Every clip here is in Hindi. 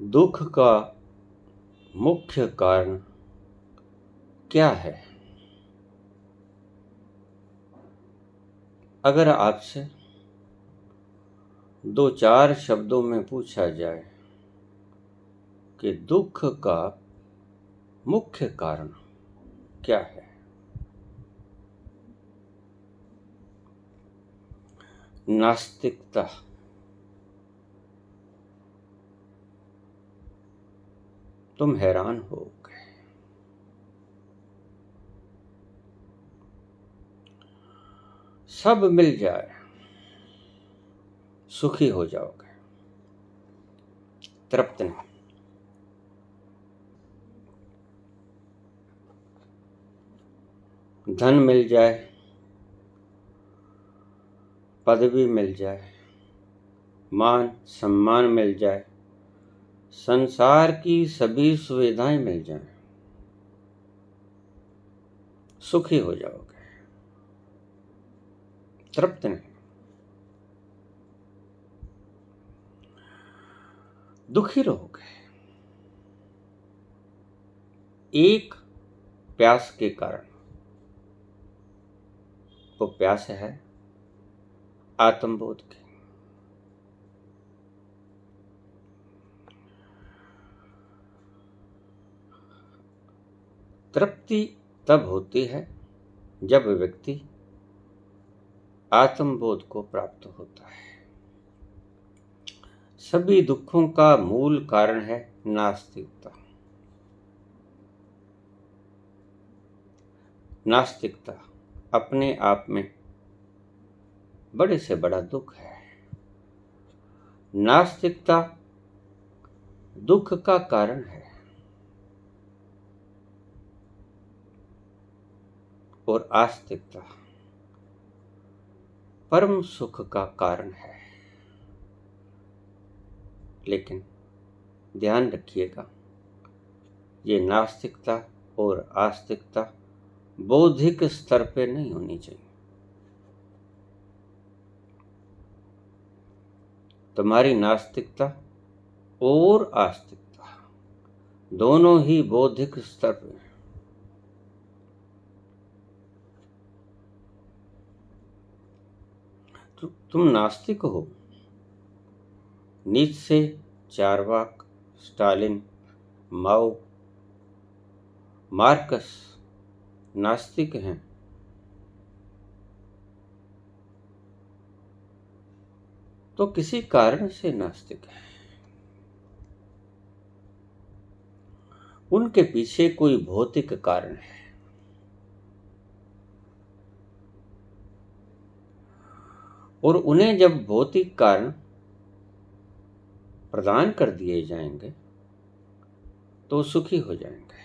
दुख का मुख्य कारण क्या है? अगर आपसे दो चार शब्दों में पूछा जाए कि दुख का मुख्य कारण क्या है, नास्तिकता। तुम हैरान होगे। सब मिल जाए सुखी हो जाओगे, तृप्त नहीं। धन मिल जाए, पदवी मिल जाए, मान सम्मान मिल जाए, संसार की सभी सुविधाएं मिल जाएं, सुखी हो जाओगे, तृप्त नहीं। दुखी रहोगे एक प्यास के कारण। वो प्यास है आत्मबोध की। तृप्ति तब होती है जब व्यक्ति आत्मबोध को प्राप्त होता है। सभी दुखों का मूल कारण है नास्तिकता। नास्तिकता अपने आप में बड़े से बड़ा दुख है। नास्तिकता दुख का कारण है और आस्तिकता परम सुख का कारण है। लेकिन ध्यान रखिएगा, ये नास्तिकता और आस्तिकता बौद्धिक स्तर पे नहीं होनी चाहिए। तुम्हारी नास्तिकता और आस्तिकता दोनों ही बौद्धिक स्तर पे हैं। तुम नास्तिक हो। नीत्शे, चार्वाक, स्टालिन, माओ, मार्कस नास्तिक हैं। तो किसी कारण से नास्तिक हैं। उनके पीछे कोई भौतिक कारण है। और उन्हें जब भौतिक कारण प्रदान कर दिए जाएंगे तो सुखी हो जाएंगे।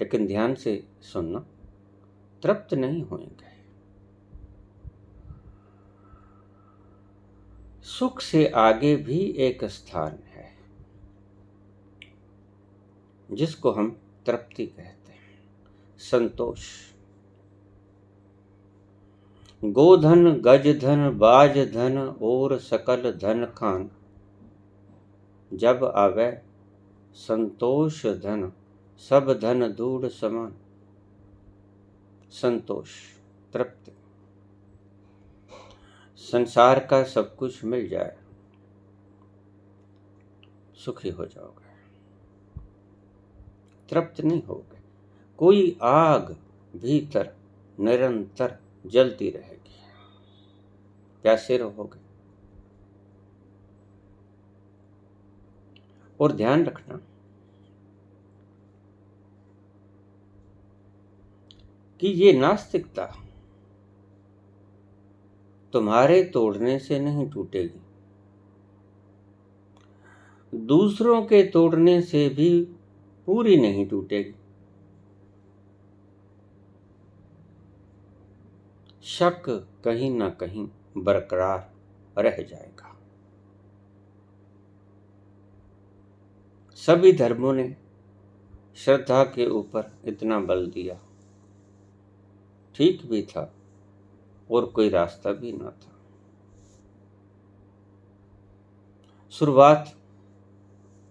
लेकिन ध्यान से सुनना, तृप्त नहीं होंगे। सुख से आगे भी एक स्थान है जिसको हम तृप्ति कहते हैं, संतोष। गोधन, गजधन, बाजधन और सकल धन खान, जब आवे संतोष धन, सब धन दूढ़ समान। संतोष, तृप्ति। संसार का सब कुछ मिल जाए, सुखी हो जाओगे, तृप्त नहीं होगे। कोई आग भीतर निरंतर जलती रहेगी, प्यासे रहोगे। और ध्यान रखना कि ये नास्तिकता तुम्हारे तोड़ने से नहीं टूटेगी, दूसरों के तोड़ने से भी पूरी नहीं टूटेगी। शक कहीं ना कहीं बरकरार रह जाएगा। सभी धर्मों ने श्रद्धा के ऊपर इतना बल दिया, ठीक भी था और कोई रास्ता भी ना था। शुरुआत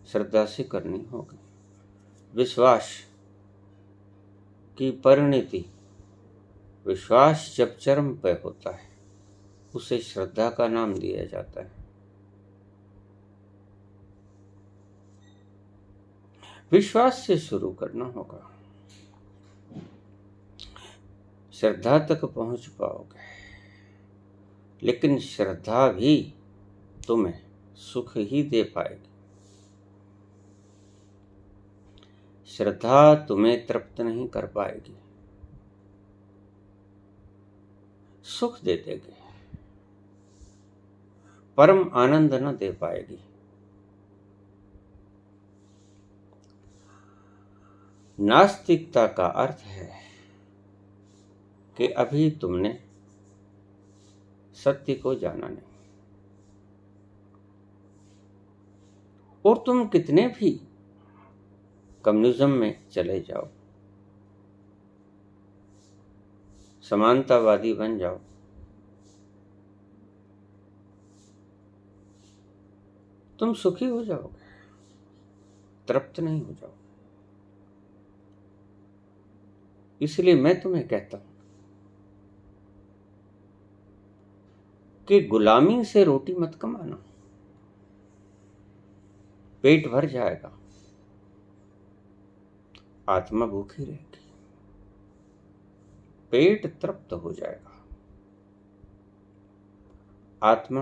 श्रद्धा से करनी होगी। विश्वास की परिणति, विश्वास जब चरम पे होता है उसे श्रद्धा का नाम दिया जाता है। विश्वास से शुरू करना होगा, श्रद्धा तक पहुंच पाओगे। लेकिन श्रद्धा भी तुम्हें सुख ही दे पाएगी। श्रद्धा तुम्हें तृप्त नहीं कर पाएगी, सुख दे देगी, परम आनंद न दे पाएगी। नास्तिकता का अर्थ है कि अभी तुमने सत्य को जाना नहीं, और तुम कितने भी कम्युनिज्म में चले जाओ, समानतावादी बन जाओ, तुम सुखी हो जाओगे, तृप्त नहीं हो जाओगे। इसलिए मैं तुम्हें कहता हूं कि गुलामी से रोटी मत कमाना। पेट भर जाएगा, आत्मा भूखी रहेगी। पेट तृप्त हो जाएगा, आत्मा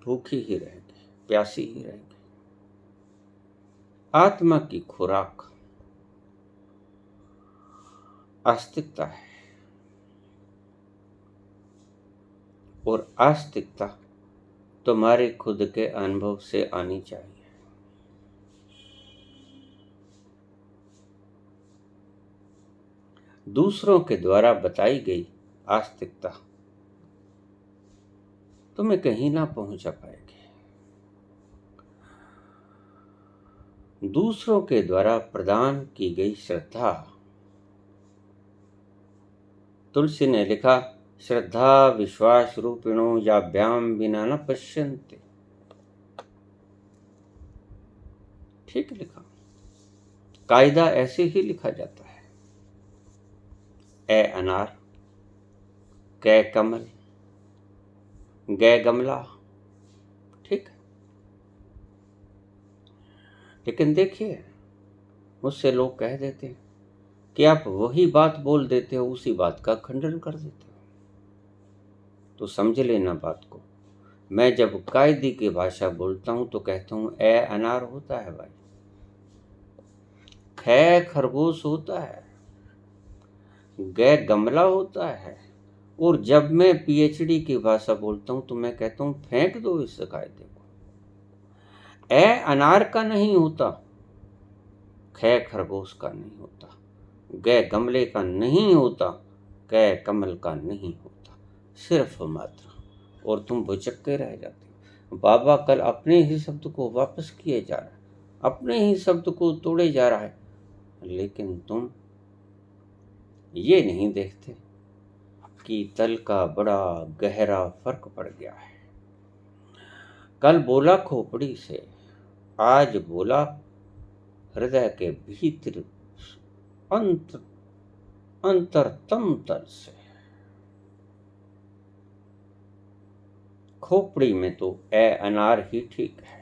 भूखी ही रहेगी, प्यासी ही रहेगी। आत्मा की खुराक आस्तिकता है, और आस्तिकता तुम्हारे खुद के अनुभव से आनी चाहिए। दूसरों के द्वारा बताई गई आस्तिकता तुम्हें कहीं ना पहुंचा पाएगी। दूसरों के द्वारा प्रदान की गई श्रद्धा, तुलसी ने लिखा, श्रद्धा विश्वास रूपिणो याभ्याम विना न पश्यन्ते। ठीक लिखा, कायदा ऐसे ही लिखा जाता है। ए अनार, कै कमल, गै गमला, ठीक। लेकिन देखिए, मुझसे लोग कह देते हैं कि आप वही बात बोल देते हो, उसी बात का खंडन कर देते हो। तो समझ लेना बात को। मैं जब कायदे की भाषा बोलता हूं तो कहता हूं ए अनार होता है भाई, खे खरगोश होता है, गै गमला होता है, और जब मैं पीएचडी की भाषा बोलता हूं तो मैं कहता हूं फेंक दो इस कायदे को। ए अनार का नहीं होता, खे खरगोश का नहीं होता, गै गमले का नहीं होता, कै कमल का नहीं होता, सिर्फ मात्र। और तुम भुचक्के रह जाते हो। बाबा कल अपने ही शब्द को वापस किए जा रहा है, अपने ही शब्द को तोड़े जा रहा है, लेकिन तुम ये नहीं देखते कि तल का बड़ा गहरा फर्क पड़ गया है। कल बोला खोपड़ी से, आज बोला हृदय के भीतर अंतरतम तल से। खोपड़ी में तो ए अनार ही ठीक है,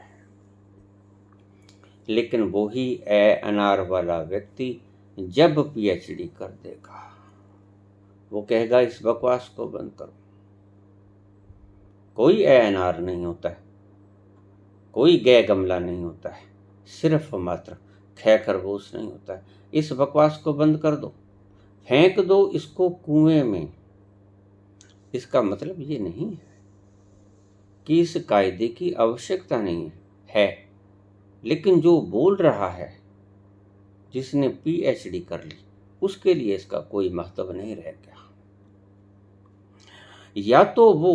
लेकिन वो ही ए अनार वाला व्यक्ति जब पीएचडी कर देगा, वो कहेगा इस बकवास को बंद करो। कोई ए अनार नहीं होता है, कोई गै गमला नहीं होता है, सिर्फ मात्र खे खरगोश नहीं होता है। इस बकवास को बंद कर दो, फेंक दो इसको कुएं में। इसका मतलब ये नहीं है कि इस कायदे की आवश्यकता नहीं है, लेकिन जो बोल रहा है, जिसने पीएचडी कर ली, उसके लिए इसका कोई महत्व नहीं रह गया। या तो वो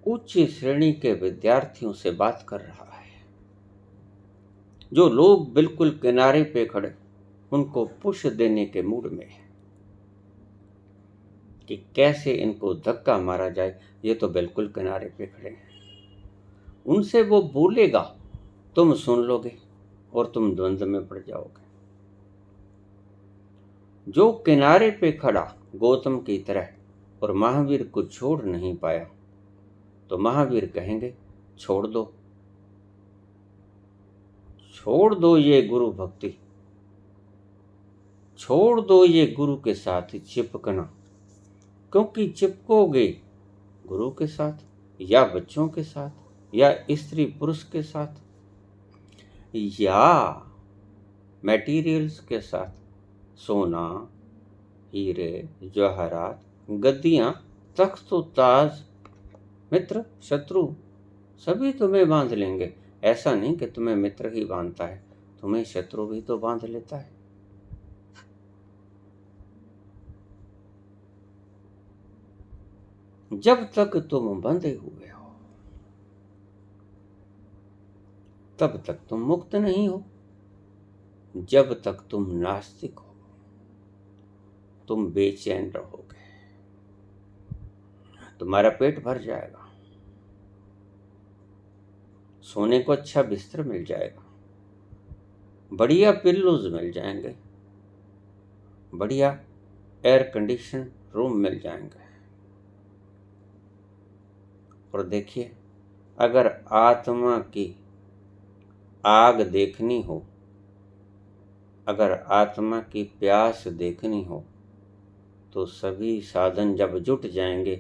उच्च श्रेणी के विद्यार्थियों से बात कर रहा है, जो लोग बिल्कुल किनारे पे खड़े उनको पुश देने के मूड में है कि कैसे इनको धक्का मारा जाए, ये तो बिल्कुल किनारे पे खड़े हैं। उनसे वो बोलेगा, तुम सुन लोगे और तुम द्वंद्व में पड़ जाओगे। जो किनारे पे खड़ा गौतम की तरह और महावीर को छोड़ नहीं पाया, तो महावीर कहेंगे छोड़ दो, छोड़ दो ये गुरु भक्ति, छोड़ दो ये गुरु के साथ चिपकना, क्योंकि चिपकोगे गुरु के साथ या बच्चों के साथ या स्त्री पुरुष के साथ या मटेरियल्स के साथ, सोना, हीरे, जवाहरात, गद्दियां, तख्त व ताज, मित्र शत्रु सभी तुम्हें बांध लेंगे। ऐसा नहीं कि तुम्हें मित्र ही बांधता है, तुम्हें शत्रु भी तो बांध लेता है। जब तक तुम बंधे हुए हो तब तक तुम मुक्त नहीं हो। जब तक तुम नास्तिक हो तुम बेचैन रहोगे। तुम्हारा पेट भर जाएगा, सोने को अच्छा बिस्तर मिल जाएगा, बढ़िया पिल्लोज मिल जाएंगे, बढ़िया एयर कंडीशन रूम मिल जाएंगे। और देखिए, अगर आत्मा की आग देखनी हो, अगर आत्मा की प्यास देखनी हो, तो सभी साधन जब जुट जाएंगे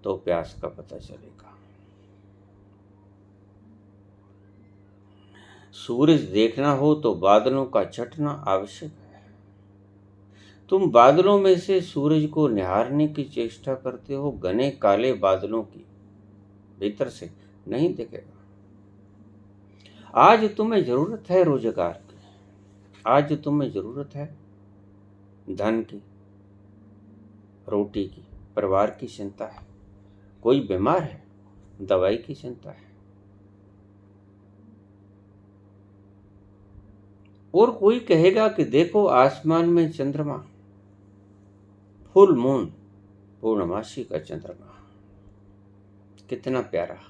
तो प्यास का पता चलेगा। सूरज देखना हो तो बादलों का छटना आवश्यक है। तुम बादलों में से सूरज को निहारने की चेष्टा करते हो, घने काले बादलों की, भीतर से नहीं दिखेगा। आज तुम्हें जरूरत है रोजगार की, आज तुम्हें जरूरत है धन की, रोटी की, परिवार की चिंता है, कोई बीमार है दवाई की चिंता है, और कोई कहेगा कि देखो आसमान में चंद्रमा, फुल मून, पूर्णमासी का चंद्रमा कितना प्यारा,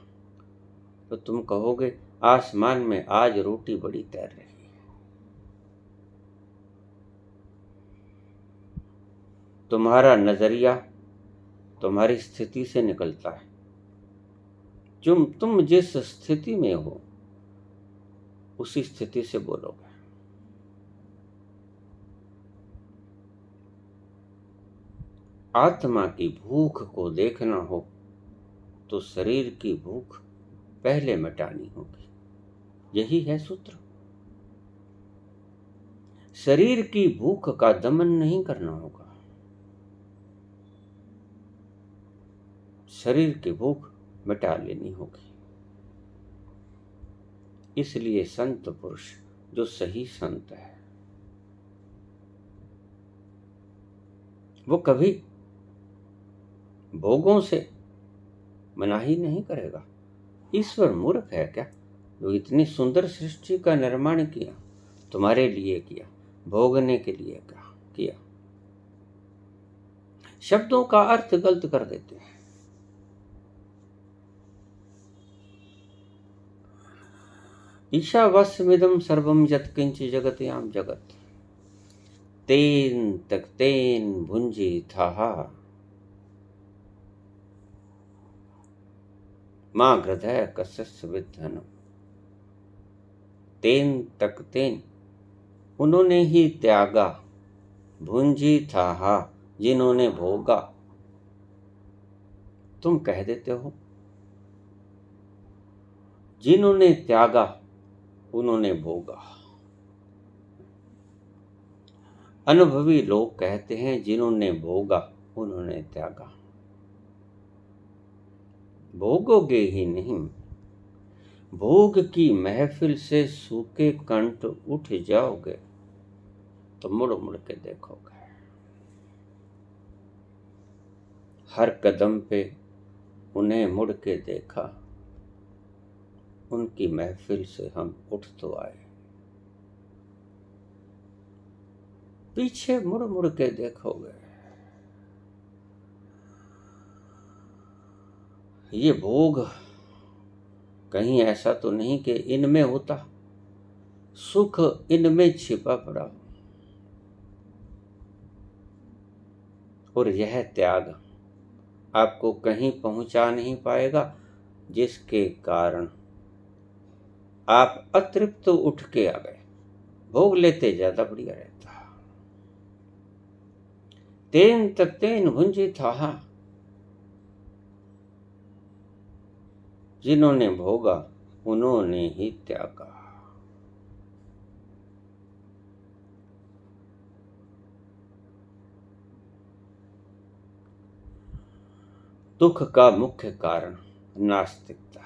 तो तुम कहोगे आसमान में आज रोटी बड़ी तैर रही है। तुम्हारा नजरिया तुम्हारी स्थिति से निकलता है। तुम जिस स्थिति में हो उसी स्थिति से बोलोगे। आत्मा की भूख को देखना हो तो शरीर की भूख पहले मिटानी होगी। यही है सूत्र। शरीर की भूख का दमन नहीं करना होगा, शरीर की भूख मिटा लेनी होगी। इसलिए संत पुरुष जो सही संत है वो कभी भोगों से मनाही नहीं करेगा। ईश्वर मूर्ख है क्या जो इतनी सुंदर सृष्टि का निर्माण किया, तुम्हारे लिए किया, भोगने के लिए किया। शब्दों का अर्थ गलत कर देते हैं। ईशावास्यमिदं सर्वं यत्किंच जगत्यां जगत् तेन तक्तेन भुंजीथाः मां हृदय कस्य विद्धनम्। तेन तक्तेन उन्होंने ही त्यागा, भुंजीथाः जिन्होंने भोगा। तुम कह देते हो जिन्होंने त्यागा उन्होंने भोगा। अनुभवी लोग कहते हैं जिन्होंने भोगा उन्होंने त्यागा। भोगोगे ही नहीं, भोग की महफिल से सूखे कंठ उठ जाओगे तो मुड़ मुड़ के देखोगे। हर कदम पे उन्हें मुड़ के देखा, उनकी महफिल से हम उठ तो आए। पीछे मुड़ मुड़ के देखोगे, ये भोग कहीं ऐसा तो नहीं कि इनमें होता, सुख इनमें छिपा पड़ा हो। और यह त्याग आपको कहीं पहुंचा नहीं पाएगा, जिसके कारण आप अतृप्त तो उठ के आ गए। भोग लेते ज्यादा बढ़िया रहता। तेन तत्तेन भुंजी था, जिन्होंने भोगा उन्होंने ही त्यागा। दुख का मुख्य कारण नास्तिकता।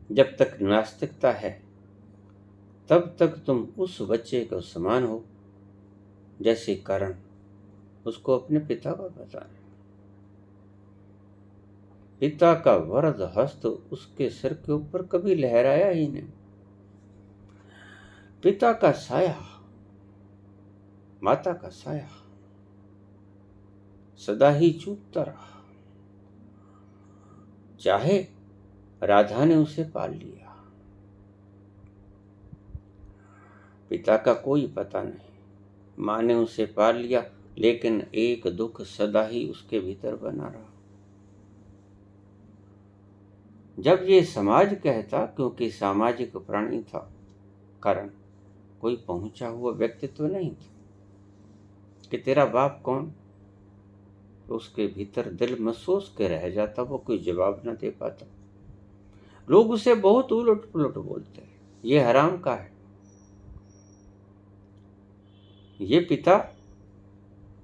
जब तक नास्तिकता है तब तक तुम उस बच्चे के समान हो जैसे करण उसको अपने पिता का पता है। पिता का वरद हस्त उसके सिर के ऊपर कभी लहराया ही नहीं। पिता का साया, माता का साया सदा ही चूकता रहा। चाहे राधा ने उसे पाल लिया, पिता का कोई पता नहीं, माँ ने उसे पाल लिया, लेकिन एक दुख सदा ही उसके भीतर बना रहा। जब ये समाज कहता, क्योंकि सामाजिक प्राणी था कारण, कोई पहुंचा हुआ व्यक्तित्व नहीं था, कि तेरा बाप कौन, तो उसके भीतर दिल में सोच के रह जाता, वो कोई जवाब न दे पाता। लोग उसे बहुत उलट पुलट बोलते हैं, ये हराम का है, ये पिता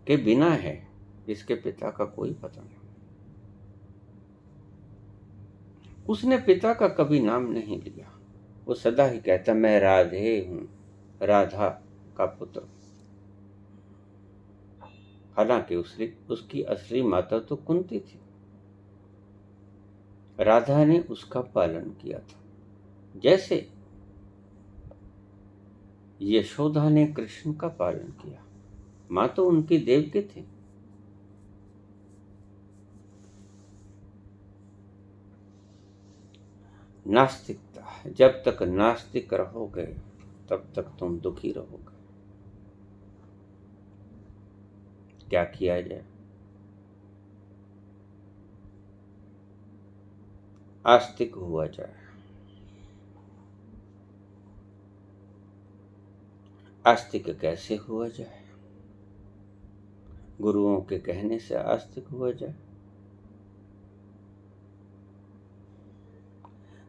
के बिना है, इसके पिता का कोई पता नहीं। उसने पिता का कभी नाम नहीं लिया, वो सदा ही कहता मैं राधे हूं, राधा का पुत्र। हालांकि उसकी असली माता तो कुंती थी। राधा ने उसका पालन किया था, जैसे यशोदा ने कृष्ण का पालन किया। मां तो उनकी देवकी थी। नास्तिकता, जब तक नास्तिक रहोगे तब तक तुम दुखी रहोगे। क्या किया जाए? आस्तिक हुआ जाए। आस्तिक कैसे हुआ जाए? गुरुओं के कहने से आस्तिक हुआ जाए।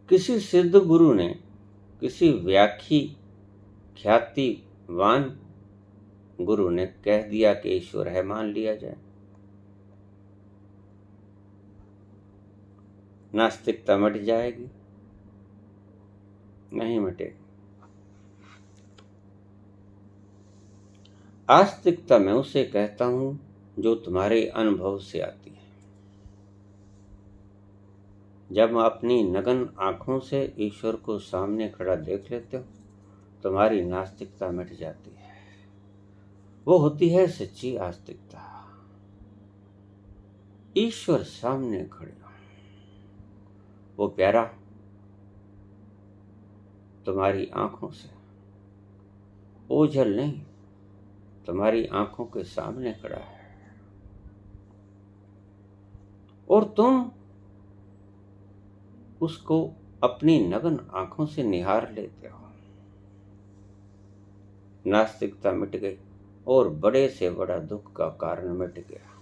किसी सिद्ध गुरु ने, किसी ख्यातिवान गुरु ने कह दिया कि ईश्वर है, मान लिया जाए। नास्तिकता मिट जाएगी? नहीं मिटेगी। आस्तिकता मैं उसे कहता हूं जो तुम्हारे अनुभव से आती है। जब अपनी नगन आंखों से ईश्वर को सामने खड़ा देख लेते हो, तुम्हारी नास्तिकता मिट जाती है। वो होती है सच्ची आस्तिकता। ईश्वर सामने खड़े, वो प्यारा तुम्हारी आंखों से, ओझल नहीं, तुम्हारी आंखों के सामने खड़ा है, और तुम उसको अपनी नगन आंखों से निहार लेते हो। नास्तिकता मिट गई और बड़े से बड़ा दुख का कारण मिट गया।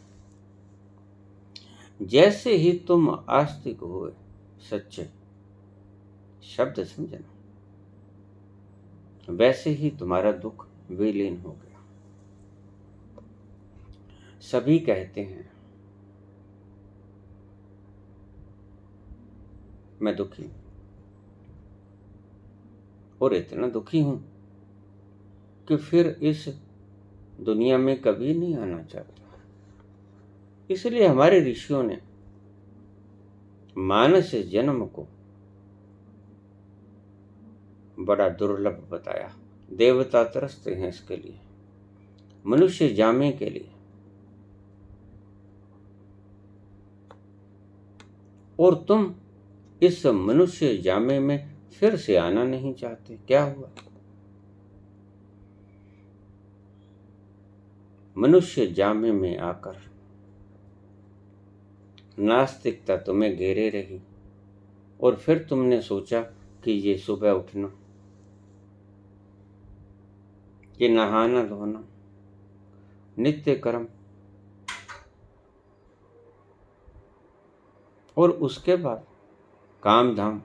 जैसे ही तुम आस्तिक हुए, सच्चे शब्द समझना, वैसे ही तुम्हारा दुख विलीन हो गया। सभी कहते हैं मैं दुखी हूं, और इतना दुखी हूं कि फिर इस दुनिया में कभी नहीं आना चाहता। इसलिए हमारे ऋषियों ने मानस जन्म को बड़ा दुर्लभ बताया। देवता तरसते हैं इसके लिए, मनुष्य जामे के लिए। और तुम इस मनुष्य जामे में फिर से आना नहीं चाहते। क्या हुआ? मनुष्य जामे में आकर नास्तिकता तुम्हें घेरे रही और फिर तुमने सोचा कि ये सुबह उठना, ये नहाना धोना, नित्य कर्म, और उसके बाद काम धाम,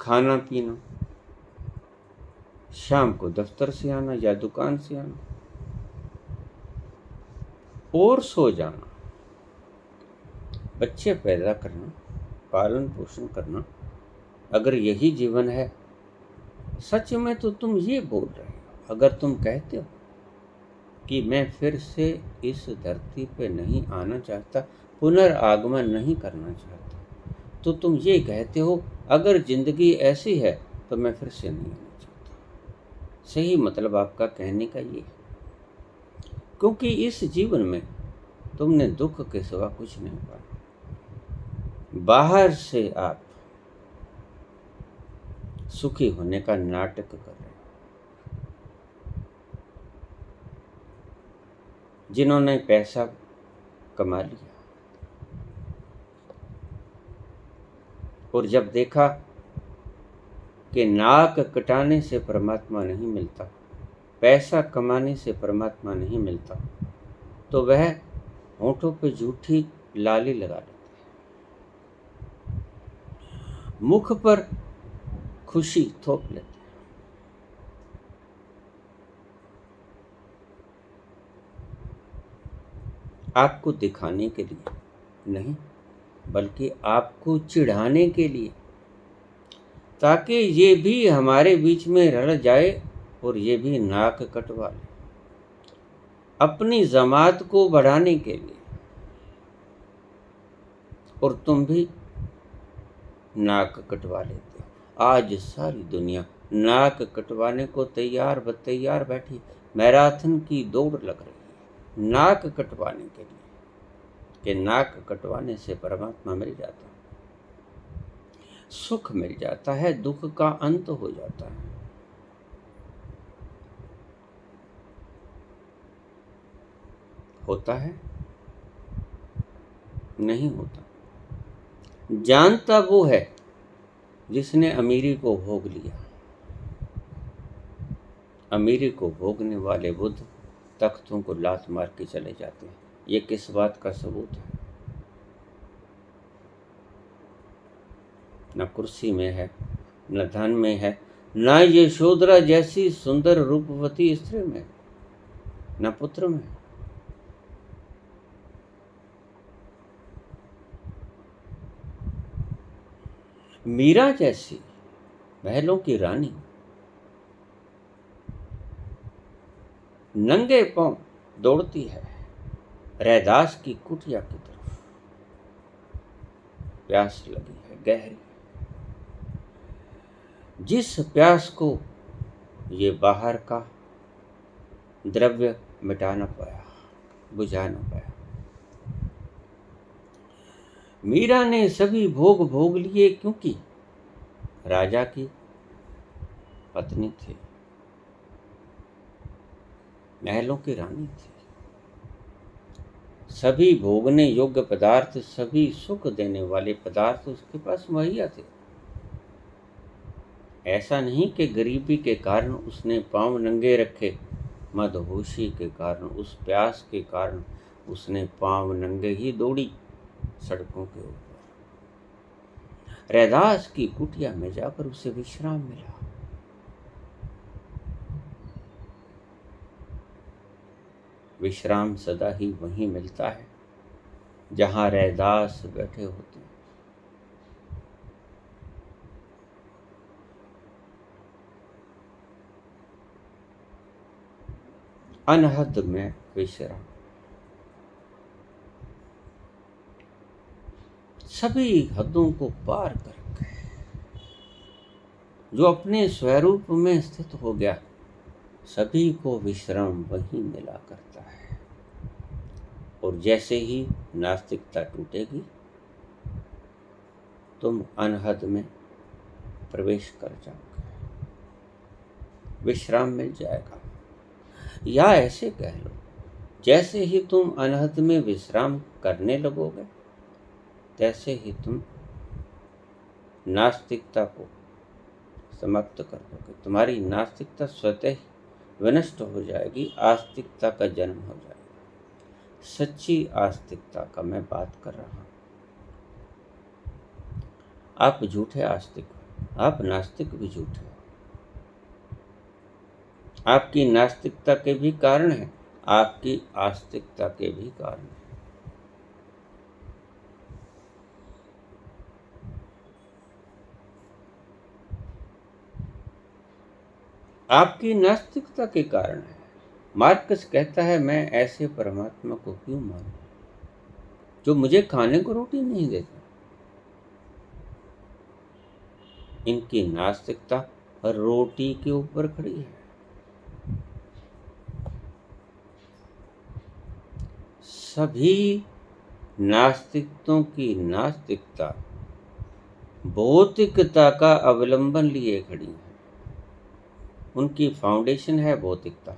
खाना पीना, शाम को दफ्तर से आना या दुकान से आना और सो जाना, बच्चे पैदा करना, पालन पोषण करना। अगर यही जीवन है, सच में तो तुम ये बोल रहे हो। अगर तुम कहते हो कि मैं फिर से इस धरती पे नहीं आना चाहता, पुनर्आगमन नहीं करना चाहता, तो तुम ये कहते हो अगर जिंदगी ऐसी है तो मैं फिर से नहीं आना चाहता। सही मतलब आपका कहने का ये है, क्योंकि इस जीवन में तुमने दुख के सिवा कुछ नहीं पाया। बाहर से आप सुखी होने का नाटक कर रहे हो। जिन्होंने पैसा कमा लिया और जब देखा कि नाक कटाने से परमात्मा नहीं मिलता, पैसा कमाने से परमात्मा नहीं मिलता, तो वह होठों पे झूठी लाली लगा लेते, मुख पर खुशी थोप लेते। आपको दिखाने के लिए नहीं, बल्कि आपको चिढ़ाने के लिए, ताकि ये भी हमारे बीच में रल जाए और ये भी नाक कटवा ले, अपनी जमात को बढ़ाने के लिए। और तुम भी नाक कटवा लेते हो। आज सारी दुनिया नाक कटवाने को तैयार बतैयार बैठी, मैराथन की दौड़ लग रही है नाक कटवाने के लिए, कि नाक कटवाने से परमात्मा मिल जाता है, सुख मिल जाता है, दुख का अंत हो जाता है। होता है? नहीं होता। जानता वो है जिसने अमीरी को भोग लिया। अमीरी को भोगने वाले बुद्ध तख्तों को लात मार के चले जाते हैं। ये किस बात का सबूत है? न कुर्सी में है, न धन में है, न यशोधरा जैसी सुंदर रूपवती स्त्री में, न पुत्र में। मीरा जैसी महलों की रानी नंगे पांव दौड़ती है रैदास की कुटिया की तरफ। प्यास लगी है गहरी, जिस प्यास को ये बाहर का द्रव्य मिटा न पाया, बुझा न पाया। मीरा ने सभी भोग भोग लिए, क्योंकि राजा की पत्नी थी, महलों की रानी थी। सभी भोगने योग्य पदार्थ, सभी सुख देने वाले पदार्थ उसके पास मुहैया थे। ऐसा नहीं कि गरीबी के कारण उसने पांव नंगे रखे, मदहोशी के कारण, उस प्यास के कारण उसने पांव नंगे ही दौड़ी सड़कों के ऊपर। रैदास की कुटिया में जाकर उसे विश्राम मिला। विश्राम सदा ही वहीं मिलता है जहां रैदास बैठे होते हैं। अनहद में विश्राम। सभी हदों को पार करके जो अपने स्वरूप में स्थित हो गया, सभी को विश्राम वहीं मिला करता है। और जैसे ही नास्तिकता टूटेगी, तुम अनहद में प्रवेश कर जाओगे, विश्राम मिल जाएगा। या ऐसे कह लो, जैसे ही तुम अनहद में विश्राम करने लगोगे, तैसे ही तुम नास्तिकता को समाप्त कर दोगे। तुम्हारी नास्तिकता स्वतः विनष्ट हो जाएगी, आस्तिकता का जन्म हो जाएगा। सच्ची आस्तिकता का मैं बात कर रहा हूं। आप झूठे आस्तिक हो, आप नास्तिक भी झूठे हो। आपकी नास्तिकता के भी कारण हैं, आपकी आस्तिकता के भी कारण हैं। आपकी नास्तिकता के कारण है। मार्कस कहता है, मैं ऐसे परमात्मा को क्यों मानूं जो मुझे खाने को रोटी नहीं देता। इनकी नास्तिकता रोटी के ऊपर खड़ी है। सभी नास्तिकों की नास्तिकता भौतिकता का अवलंबन लिए खड़ी है। उनकी फाउंडेशन है भौतिकता।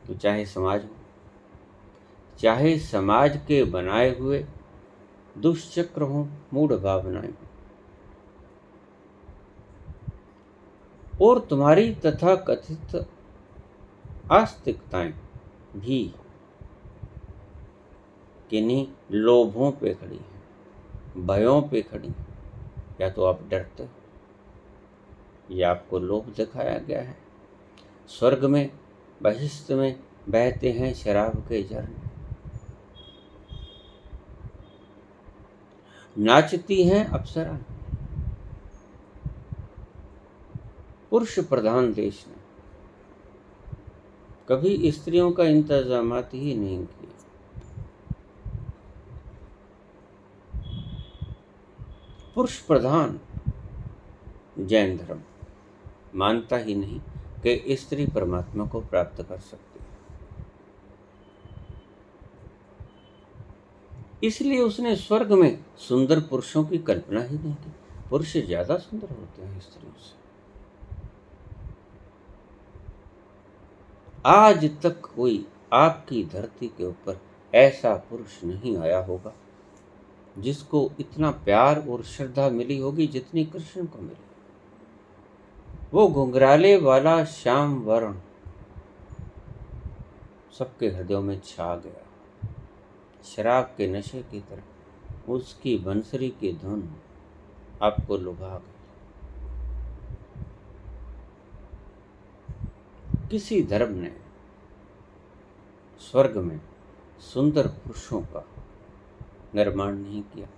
तो चाहे समाज हो, चाहे समाज के बनाए हुए दुष्चक्र हो, मूढ़ भावनाएं हो, और तुम्हारी तथाकथित आस्तिकताएं भी किन्हीं लोभों पे खड़ी है, भयों पे खड़ी है। या तो आप डरते हो, या आपको लोभ दिखाया गया है। स्वर्ग में बहिष्ठ में बहते हैं शराब के झरने, नाचती हैं अप्सरा। पुरुष प्रधान देश ने कभी स्त्रियों का इंतजामात ही नहीं किया। पुरुष प्रधान जैन धर्म मानता ही नहीं कि स्त्री परमात्मा को प्राप्त कर सकती है। इसलिए उसने स्वर्ग में सुंदर पुरुषों की कल्पना ही नहीं की। पुरुष ज्यादा सुंदर होते हैं स्त्रियों से। आज तक कोई आपकी धरती के ऊपर ऐसा पुरुष नहीं आया होगा जिसको इतना प्यार और श्रद्धा मिली होगी जितनी कृष्ण को मिली। वो घुंघराले वाला श्याम वर्ण सबके हृदयों में छा गया। शराब के नशे की तरह उसकी बंसरी की धुन आपको लुभा गई। किसी धर्म ने स्वर्ग में सुंदर पुरुषों का निर्माण नहीं किया।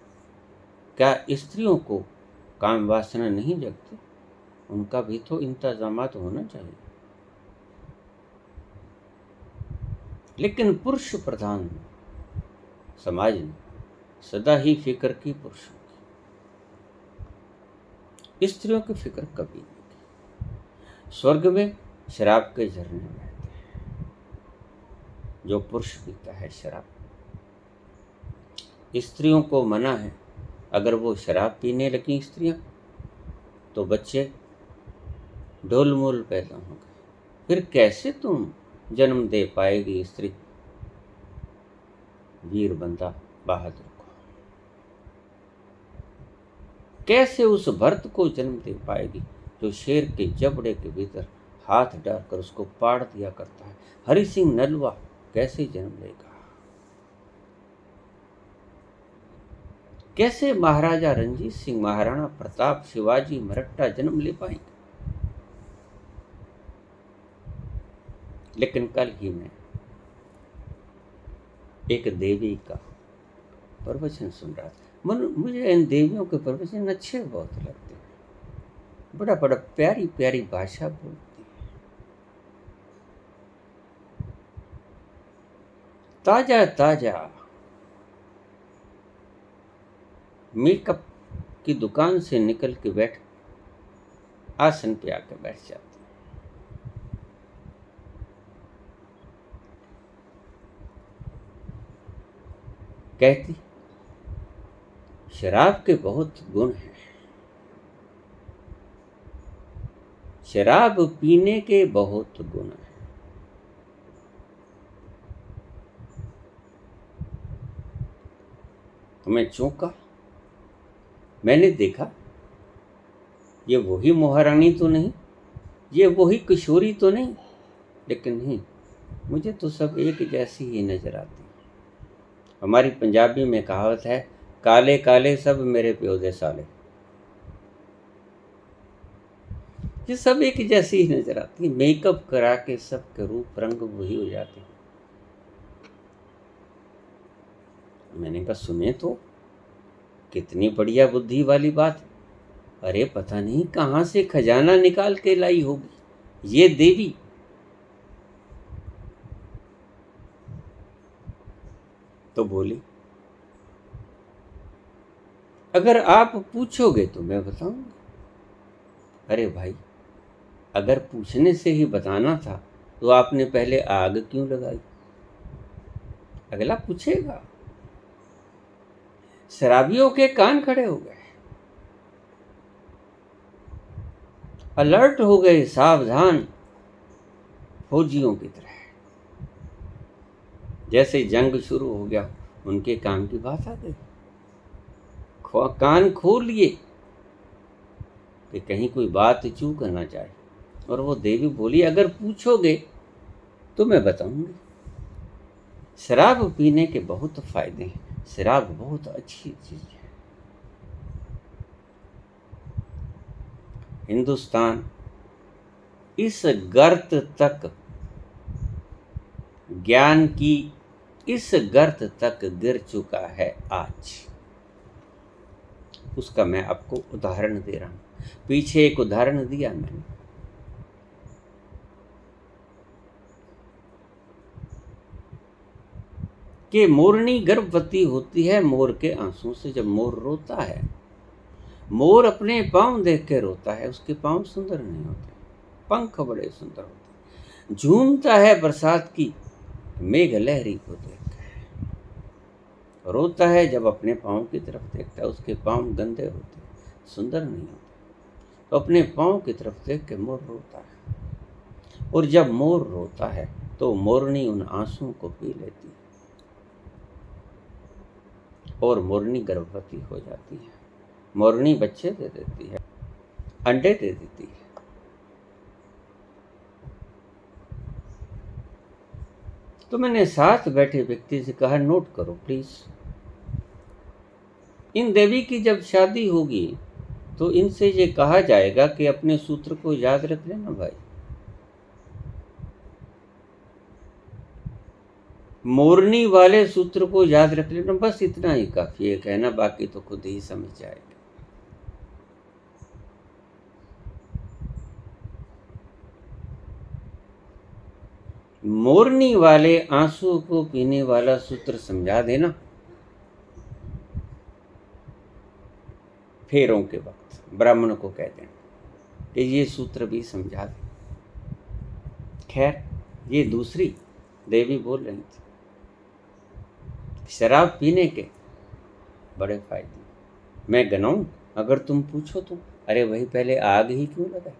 क्या स्त्रियों को काम वासना नहीं जगती? उनका भी तो इंतजामात होना चाहिए। लेकिन पुरुष प्रधान समाज ने सदा ही फिक्र की पुरुषों की, स्त्रियों की फिक्र कभी नहीं की। स्वर्ग में शराब के झरने बहते हैं। जो पुरुष पीता है शराब, स्त्रियों को मना है। अगर वो शराब पीने लगी स्त्रियां, तो बच्चे ढोलमोल पैदा होंगे। फिर कैसे तुम जन्म दे पाएगी स्त्री वीर बंदा बहादुर को? कैसे उस भरत को जन्म दे पाएगी जो शेर के जबड़े के भीतर हाथ डालकर उसको पाड़ दिया करता है? हरि सिंह नलवा कैसे जन्म लेगा? कैसे महाराजा रणजीत सिंह, महाराणा प्रताप, शिवाजी, मरट्टा जन्म ले पाएंगे? लेकिन कल ही मैं एक देवी का प्रवचन सुन रहा था। मुझे इन देवियों के प्रवचन अच्छे बहुत लगते हैं। बड़ा बड़ा प्यारी प्यारी भाषा बोलती है। ताजा ताजा मेकअप की दुकान से निकल के बैठ आसन पे आकर बैठ जाती। कहती शराब के बहुत गुण हैं। शराब पीने के बहुत गुण हैं। तो मैं चौंका। मैंने देखा ये वही महारानी तो नहीं, ये वही किशोरी तो नहीं, लेकिन नहीं, मुझे तो सब एक जैसी ही नजर आती। हमारी पंजाबी में कहावत है, काले काले सब मेरे प्यो दे साले। ये सब एक जैसी ही नजर आती। मेकअप करा के सबके रूप रंग वही हो जाते। मैंने कहा सुने तो, कितनी बढ़िया बुद्धि वाली बात। अरे पता नहीं कहां से खजाना निकाल के लाई होगी ये देवी। तो बोली, अगर आप पूछोगे तो मैं बताऊंगा। अरे भाई, अगर पूछने से ही बताना था तो आपने पहले आग क्यों लगाई? अगला पूछेगा। शराबियों के कान खड़े हो गए, अलर्ट हो गए, सावधान फौजियों की तरह। जैसे जंग शुरू हो गया उनके काम की बात आ गई। कान खोल लिए कि कहीं कोई बात चूक ना जाए। और वो देवी बोली, अगर पूछोगे तो मैं बताऊंगी। शराब पीने के बहुत फायदे हैं। शराब बहुत अच्छी चीज है। हिंदुस्तान इस गर्त तक, ज्ञान की इस गर्त तक गिर चुका है आज। उसका मैं आपको उदाहरण दे रहा हूं। पीछे एक उदाहरण दिया मैंने। कि मोरनी गर्भवती होती है मोर के आंसू से। जब मोर रोता है, मोर अपने पांव देख के रोता है। उसके पांव सुंदर नहीं होते, पंख बड़े सुंदर होते। झूमता है बरसात की मेघ लहरी को देख। रोता है जब अपने पांव की तरफ देखता है। उसके पांव गंदे होते, सुंदर नहीं होते। तो अपने पांव की तरफ देख के मोर रोता है। और जब मोर रोता है तो मोरनी उन आंसुओं को पी लेती है और मोरनी गर्भवती हो जाती है। मोरनी बच्चे दे देती है, अंडे दे देती है। तो मैंने साथ बैठे व्यक्ति से कहा, नोट करो प्लीज, इन देवी की जब शादी होगी तो इनसे ये कहा जाएगा कि अपने सूत्र को याद रख लेना भाई। मोरनी वाले सूत्र को याद रख लेना, बस इतना ही काफी है कहना, बाकी तो खुद ही समझ जाएगा। मोरनी वाले आंसू को पीने वाला सूत्र समझा देना। फेरों के वक्त ब्राह्मण को कह देना कि ये सूत्र भी समझा दे। खैर, ये दूसरी देवी बोल रही थी, शराब पीने के बड़े फायदे। मैं गनाऊं अगर तुम पूछो तो? अरे वही पहले आग ही क्यों लगाई?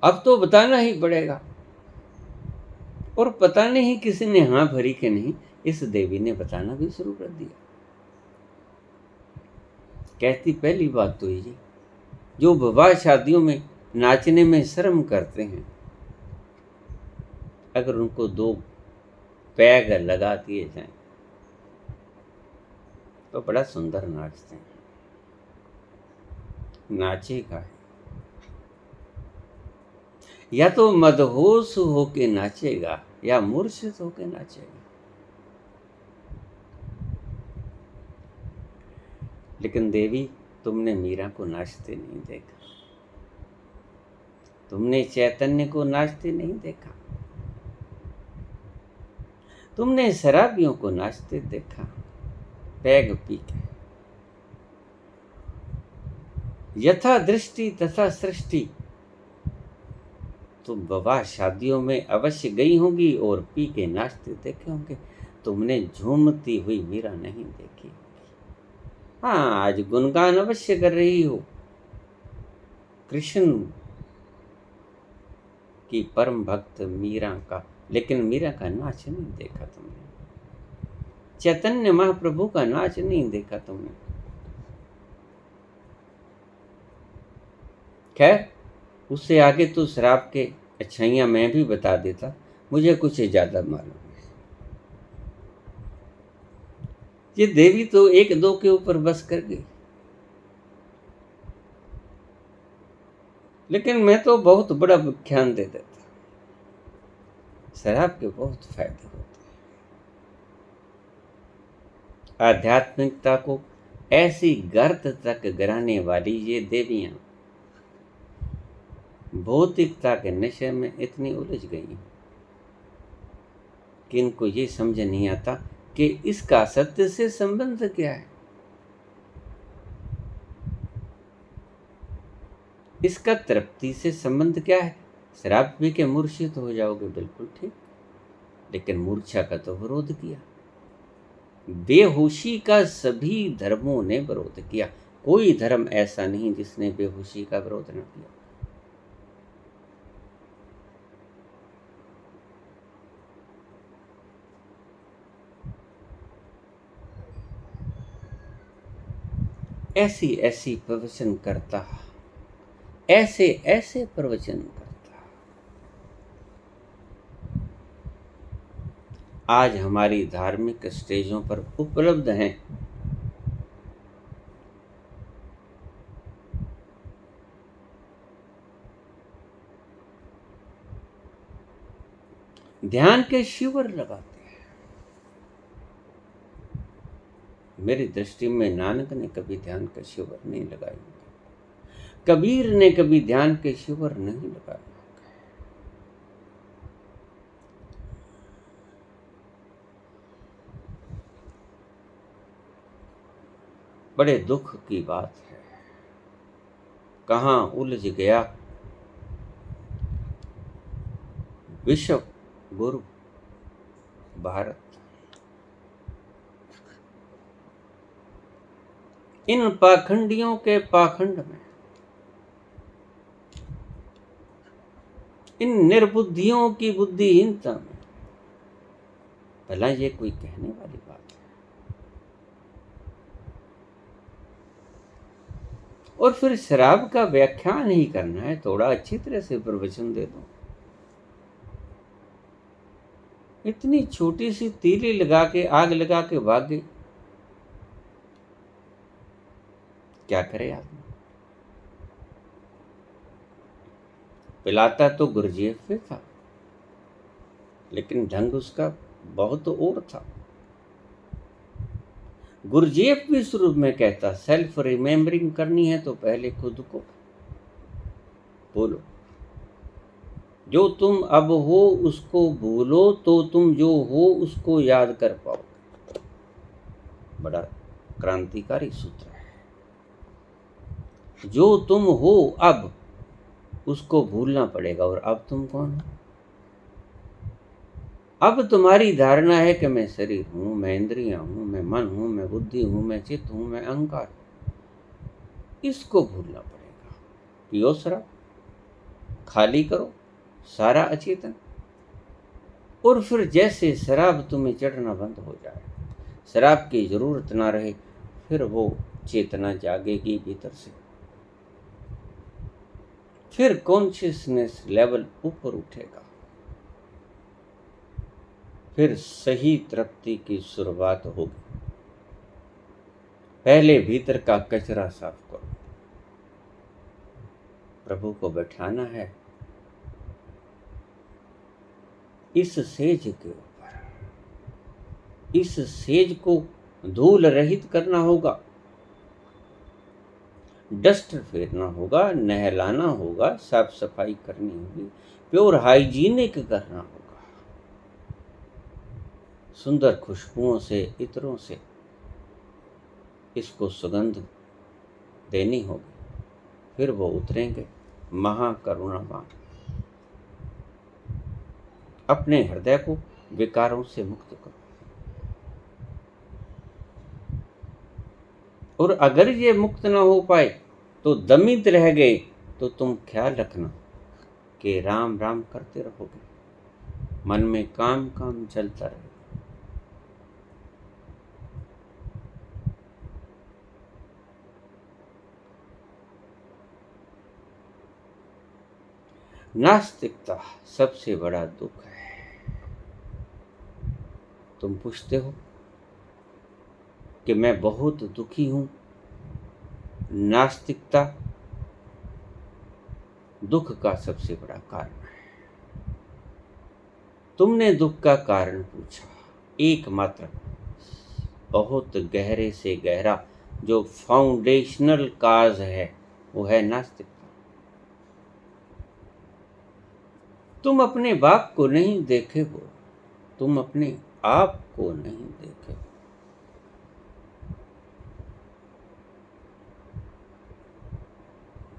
अब तो बताना ही पड़ेगा। और पता नहीं किसी ने हाँ भरी कि नहीं, इस देवी ने बताना भी शुरू कर दिया। कहती, पहली बात तो ये, जो विवाह शादियों में नाचने में शर्म करते हैं, अगर उनको 2 पैग लगा दिए जाएं तो बड़ा सुंदर नाचते हैं। नाचेगा या तो मदहोश होके नाचेगा या मूर्छित होके नाचेगा। लेकिन देवी, तुमने मीरा को नाचते नहीं देखा, तुमने चैतन्य को नाचते नहीं देखा, तुमने शराबियों को नाचते देखा पैग पी के। यथा दृष्टि तथा सृष्टि, तुम विवाह शादियों में अवश्य गई होंगी और पी के नाचते देखे होंगे। तुमने झूमती हुई मीरा नहीं देखी। हाँ, आज गुणगान अवश्य कर रही हो कृष्ण की परम भक्त मीरा का, लेकिन मीरा का नाच नहीं देखा तुमने, चैतन्य महाप्रभु का नाच नहीं देखा तुमने। खैर, उससे आगे तो शराब के अच्छाइयाँ मैं भी बता देता, मुझे कुछ ज़्यादा मालूम है। ये देवी तो एक दो के ऊपर बस कर गई, लेकिन मैं तो बहुत बड़ा व्याख्यान दे देता। शराब के बहुत फायदे होते हैं। आध्यात्मिकता को ऐसी गर्त तक गिराने वाली ये देवियां भौतिकता के नशे में इतनी उलझ गई कि इनको ये समझ नहीं आता कि इसका सत्य से संबंध क्या है, इसका तृप्ति से संबंध क्या है। शराब पी के मूर्छित हो जाओगे, बिल्कुल ठीक, लेकिन मूर्छा का तो विरोध किया। बेहोशी का सभी धर्मों ने विरोध किया, कोई धर्म ऐसा नहीं जिसने बेहोशी का विरोध न किया। ऐसी ऐसी प्रवचन करता, ऐसे ऐसे प्रवचन करता। आज हमारी धार्मिक स्टेजों पर उपलब्ध हैं। ध्यान के शिविर लगाते हैं। मेरी दृष्टि में नानक ने कभी ध्यान के शिविर नहीं लगाए, कबीर ने कभी ध्यान के शिविर नहीं लगाए। बड़े दुख की बात है, कहाँ उलझ गया विश्व गुरु भारत। इन पाखंडियों के पाखंड में, इन निर्बुद्धियों की बुद्धिहीनता में, भला ये कोई कहने वाली बात है? और फिर शराब का व्याख्यान ही करना है, थोड़ा अच्छी तरह से प्रवचन दे दो। इतनी छोटी सी तीली लगा के, आग लगा के भाग गई, क्या करे आदमी? पिलाता तो गुरजेब पे था, लेकिन ढंग उसका बहुत और था। गुरजेब भी शुरू में कहता, सेल्फ रिमेम्बरिंग करनी है तो पहले खुद को बोलो, जो तुम अब हो उसको भूलो तो तुम जो हो उसको याद कर पाओ। बड़ा क्रांतिकारी सूत्र है। जो तुम हो अब उसको भूलना पड़ेगा, और अब तुम कौन हो? अब तुम्हारी धारणा है कि मैं शरीर हूं, मैं इंद्रियां हूं, मैं मन हूं, मैं बुद्धि हूं, मैं चित्त हूं, मैं अहंकार हूं। इसको भूलना पड़ेगा। पियो शराब, खाली करो सारा अचेतन, और फिर जैसे शराब तुम्हें चढ़ना बंद हो जाए, शराब की जरूरत ना रहे, फिर वो चेतना जागेगी भीतर से, फिर कॉन्शियसनेस लेवल ऊपर उठेगा, फिर सही तृप्ति की शुरुआत होगी। पहले भीतर का कचरा साफ करो। प्रभु को बैठाना है इस सेज के ऊपर, इस सेज को धूल रहित करना होगा, डस्ट फेरना होगा, नहलाना होगा, साफ सफाई करनी होगी, प्योर हाइजीनिक करना होगा, सुंदर खुशबुओं से, इत्रों से इसको सुगंध देनी होगी, फिर वो उतरेंगे महाकरुणावान। अपने हृदय को विकारों से मुक्त करो। और अगर ये मुक्त ना हो पाए तो दमित रह गए तो तुम ख्याल रखना कि राम राम करते रहोगे, मन में काम काम चलता रहेगा। नास्तिकता सबसे बड़ा दुख है। तुम पूछते हो कि मैं बहुत दुखी हूं। नास्तिकता दुख का सबसे बड़ा कारण है। तुमने दुख का कारण पूछा, एकमात्र बहुत गहरे से गहरा जो फाउंडेशनल काज है वो है नास्तिकता। तुम अपने बाप को नहीं देखे हो, तुम अपने आप को नहीं देखे हो।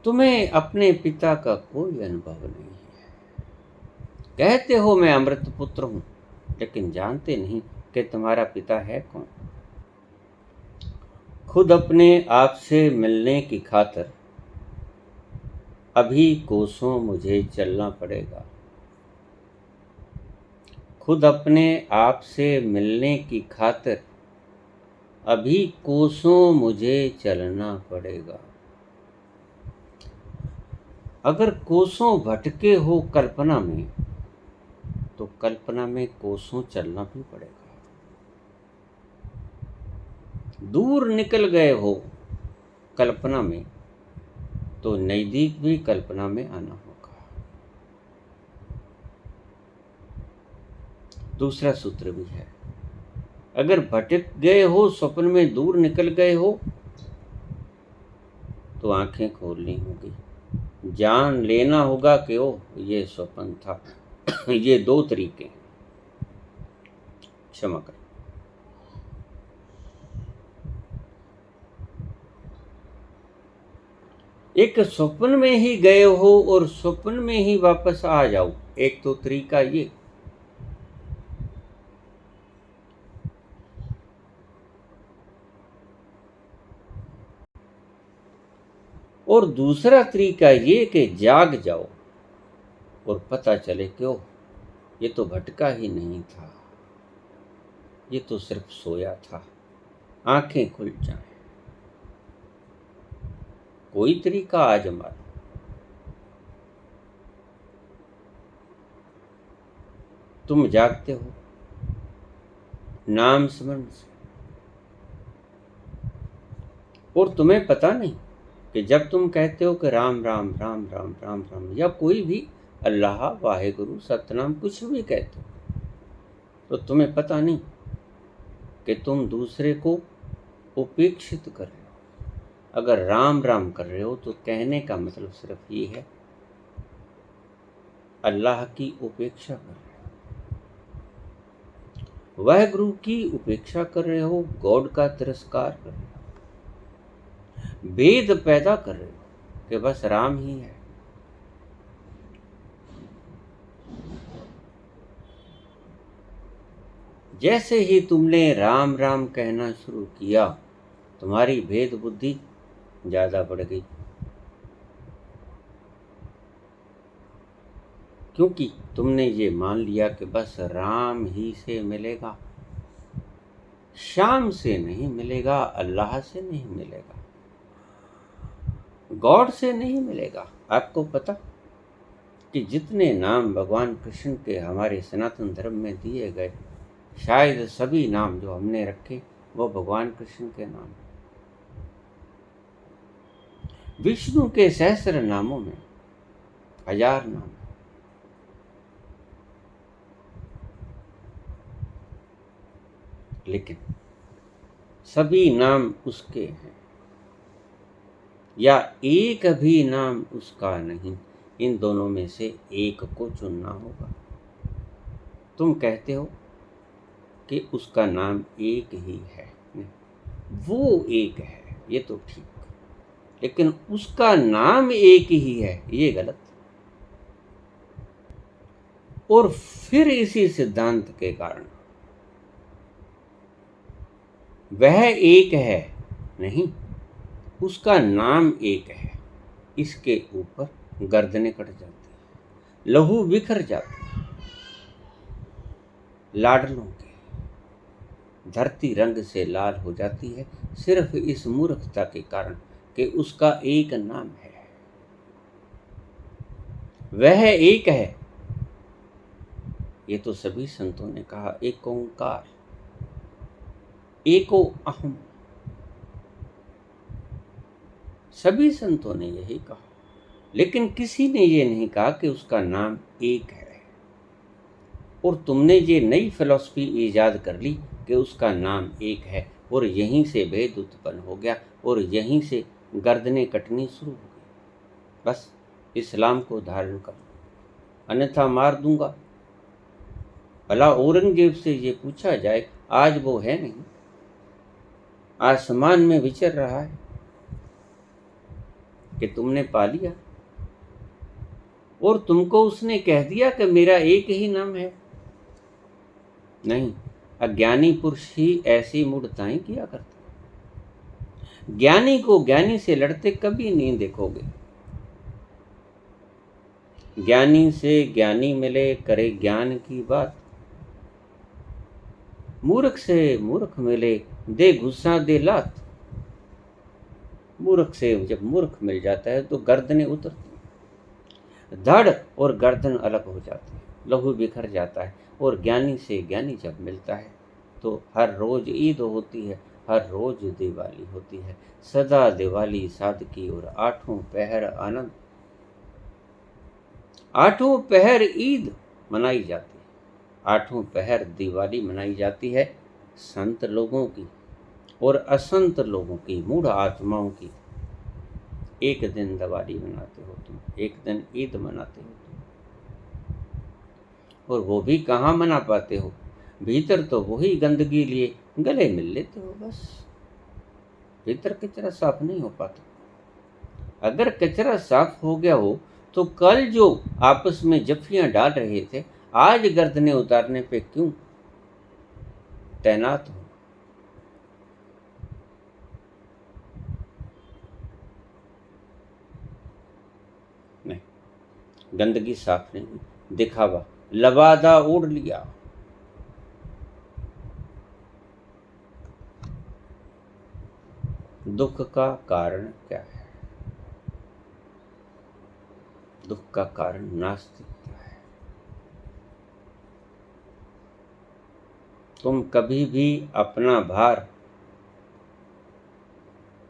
तुम्हें अपने पिता का कोई अनुभव नहीं है। कहते हो मैं अमृत पुत्र हूं, लेकिन जानते नहीं कि तुम्हारा पिता है कौन। खुद अपने आप से मिलने की खातिर अभी कोसों मुझे चलना पड़ेगा। खुद अपने आप से मिलने की खातिर अभी कोसों मुझे चलना पड़ेगा। अगर कोसों भटके हो कल्पना में तो कल्पना में कोसों चलना भी पड़ेगा। दूर निकल गए हो कल्पना में तो नजदीक भी कल्पना में आना होगा। दूसरा सूत्र भी है, अगर भटक गए हो स्वप्न में, दूर निकल गए हो तो आंखें खोलनी होगी, जान लेना होगा कि ओ ये स्वप्न था। ये दो तरीके, क्षमा कर। एक स्वप्न में ही गए हो और स्वप्न में ही वापस आ जाओ, एक तो तरीका ये। और दूसरा तरीका ये कि जाग जाओ और पता चले क्यों ये तो भटका ही नहीं था, ये तो सिर्फ सोया था। आंखें खुल जाएं। कोई तरीका आजमा लो। तुम जागते हो नाम स्मरण से, और तुम्हें पता नहीं कि जब तुम कहते हो कि राम राम राम राम राम राम, या कोई भी अल्लाह वाहेगुरु सतनाम कुछ भी कहते हो, तो तुम्हें पता नहीं कि तुम दूसरे को उपेक्षित कर रहे हो। अगर राम राम कर रहे हो तो कहने का मतलब सिर्फ ये है, अल्लाह की उपेक्षा कर रहे हो, वाहेगुरु की उपेक्षा कर रहे हो, गॉड का तिरस्कार कर रहे हो, भेद पैदा कर रहे हो कि बस राम ही है। जैसे ही तुमने राम राम कहना शुरू किया, तुम्हारी भेद बुद्धि ज्यादा बढ़ गई, क्योंकि तुमने ये मान लिया कि बस राम ही से मिलेगा, शाम से नहीं मिलेगा, अल्लाह से नहीं मिलेगा, गॉड से नहीं मिलेगा। आपको पता कि जितने नाम भगवान कृष्ण के हमारे सनातन धर्म में दिए गए, शायद सभी नाम जो हमने रखे वो भगवान कृष्ण के नाम। विष्णु के सहस्र नामों में 1000 नाम, लेकिन सभी नाम उसके हैं या एक भी नाम उसका नहीं। इन दोनों में से एक को चुनना होगा। तुम कहते हो कि उसका नाम एक ही है, वो एक है, ये तो ठीक, लेकिन उसका नाम एक ही है ये गलत। और फिर इसी सिद्धांत के कारण वह एक है नहीं, उसका नाम एक है, इसके ऊपर गर्दनें कट जाती है, लहू बिखर जाती है, लाडलों के धरती रंग से लाल हो जाती है, सिर्फ इस मूर्खता के कारण कि उसका एक नाम है, वह एक है। ये तो सभी संतों ने कहा, एक ओंकार, एको अहम, सभी संतों ने यही कहा, लेकिन किसी ने ये नहीं कहा कि उसका नाम एक है। और तुमने ये नई फिलॉसफी ईजाद कर ली कि उसका नाम एक है, और यहीं से भेद उत्पन्न हो गया, और यहीं से गर्दनें कटनी शुरू हो गई। बस इस्लाम को धारण कर लो, अन्यथा मार दूंगा। भला औरंगजेब से ये पूछा जाए, आज वो है नहीं, आसमान में विचर रहा है, कि तुमने पा लिया और तुमको उसने कह दिया कि मेरा एक ही नाम है। नहीं, अज्ञानी पुरुष ही ऐसी मूढ़ताएं किया करते। ज्ञानी को ज्ञानी से लड़ते कभी नहीं देखोगे। ज्ञानी से ज्ञानी मिले, करे ज्ञान की बात, मूर्ख से मूर्ख मिले, दे गुस्सा दे लात। मूर्ख से जब मूर्ख मिल जाता है तो गर्दनें उतरती, धड़ और गर्दन अलग हो जाती है, लहू बिखर जाता है। और ज्ञानी से ज्ञानी जब मिलता है तो हर रोज ईद होती है, हर रोज दिवाली होती है, सदा दिवाली सादगी और आठों पहर आनंद। आठों पहर ईद मनाई जाती है, आठों पहर दिवाली मनाई जाती है संत लोगों की और असंत लोगों की, मूढ़ आत्माओं की। एक दिन दिवाली मनाते हो तुम, एक दिन ईद मनाते हो तुम, और वो भी कहाँ मना पाते हो? भीतर तो वही गंदगी लिए गले मिल लेते हो, बस भीतर कचरा साफ नहीं हो पाता। अगर कचरा साफ हो गया हो तो कल जो आपस में जफ्फियां डाल रहे थे, आज गर्दनें उतारने पे क्यों तैनात हो? नहीं, गंदगी साफ नहीं, दिखावा, लबादा ओढ़ लिया। दुख का कारण क्या है? दुख का कारण नास्तिकता है। तुम कभी भी अपना भार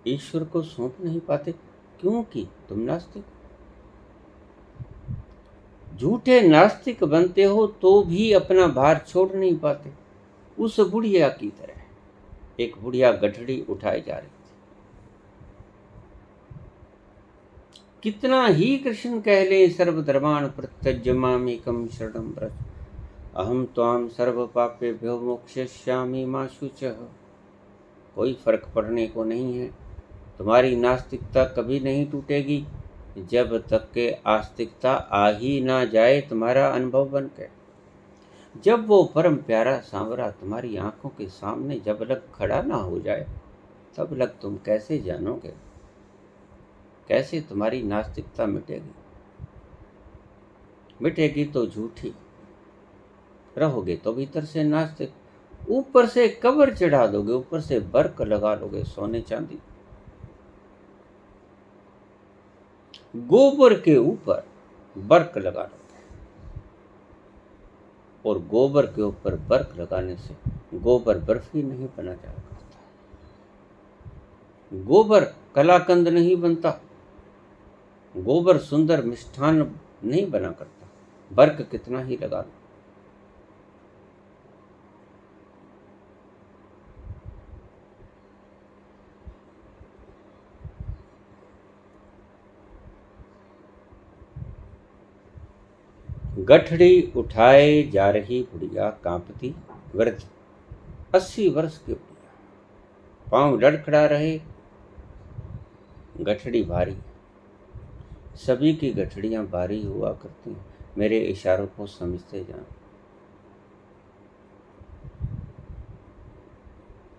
ईश्वर को सौंप नहीं पाते, क्योंकि तुम नास्तिक, झूठे नास्तिक बनते हो तो भी अपना भार छोड़ नहीं पाते। उस बुढ़िया की तरह एक बुढ़िया गठड़ी उठाई जा रही थी। कितना ही कृष्ण कह ले, सर्वधर्मान् परित्यज्य मामेकं शरणं व्रज, अहम त्वां सर्व पापेभ्यो मोक्षयिष्यामि मा शुचः। कोई फर्क पड़ने को नहीं है, तुम्हारी नास्तिकता कभी नहीं टूटेगी जब तक के आस्तिकता आ ही ना जाए तुम्हारा अनुभव बनकर। जब वो परम प्यारा सांवरा तुम्हारी आंखों के सामने जब लग खड़ा ना हो जाए, तब लग तुम कैसे जानोगे? कैसे तुम्हारी नास्तिकता मिटेगी? मिटेगी तो झूठी, रहोगे तो भीतर से नास्तिक। ऊपर से कवर चढ़ा दोगे, ऊपर से बर्क लगा लोगे सोने चांदी, गोबर के ऊपर बर्क लगा लोगे, और गोबर के ऊपर बर्क लगाने से गोबर बर्फी नहीं बना जा सकता, गोबर कलाकंद नहीं बनता, गोबर सुंदर मिष्ठान नहीं बना करता, बर्क कितना ही लगा लो। गठड़ी उठाए जा रही बुढ़िया कांपती वृद्ध, 80 वर्ष की बुढ़िया, पांव लड़खड़ा रहे, गठड़ी भारी। सभी की गठड़ियां भारी हुआ करती हैं, मेरे इशारों को समझते जाओ।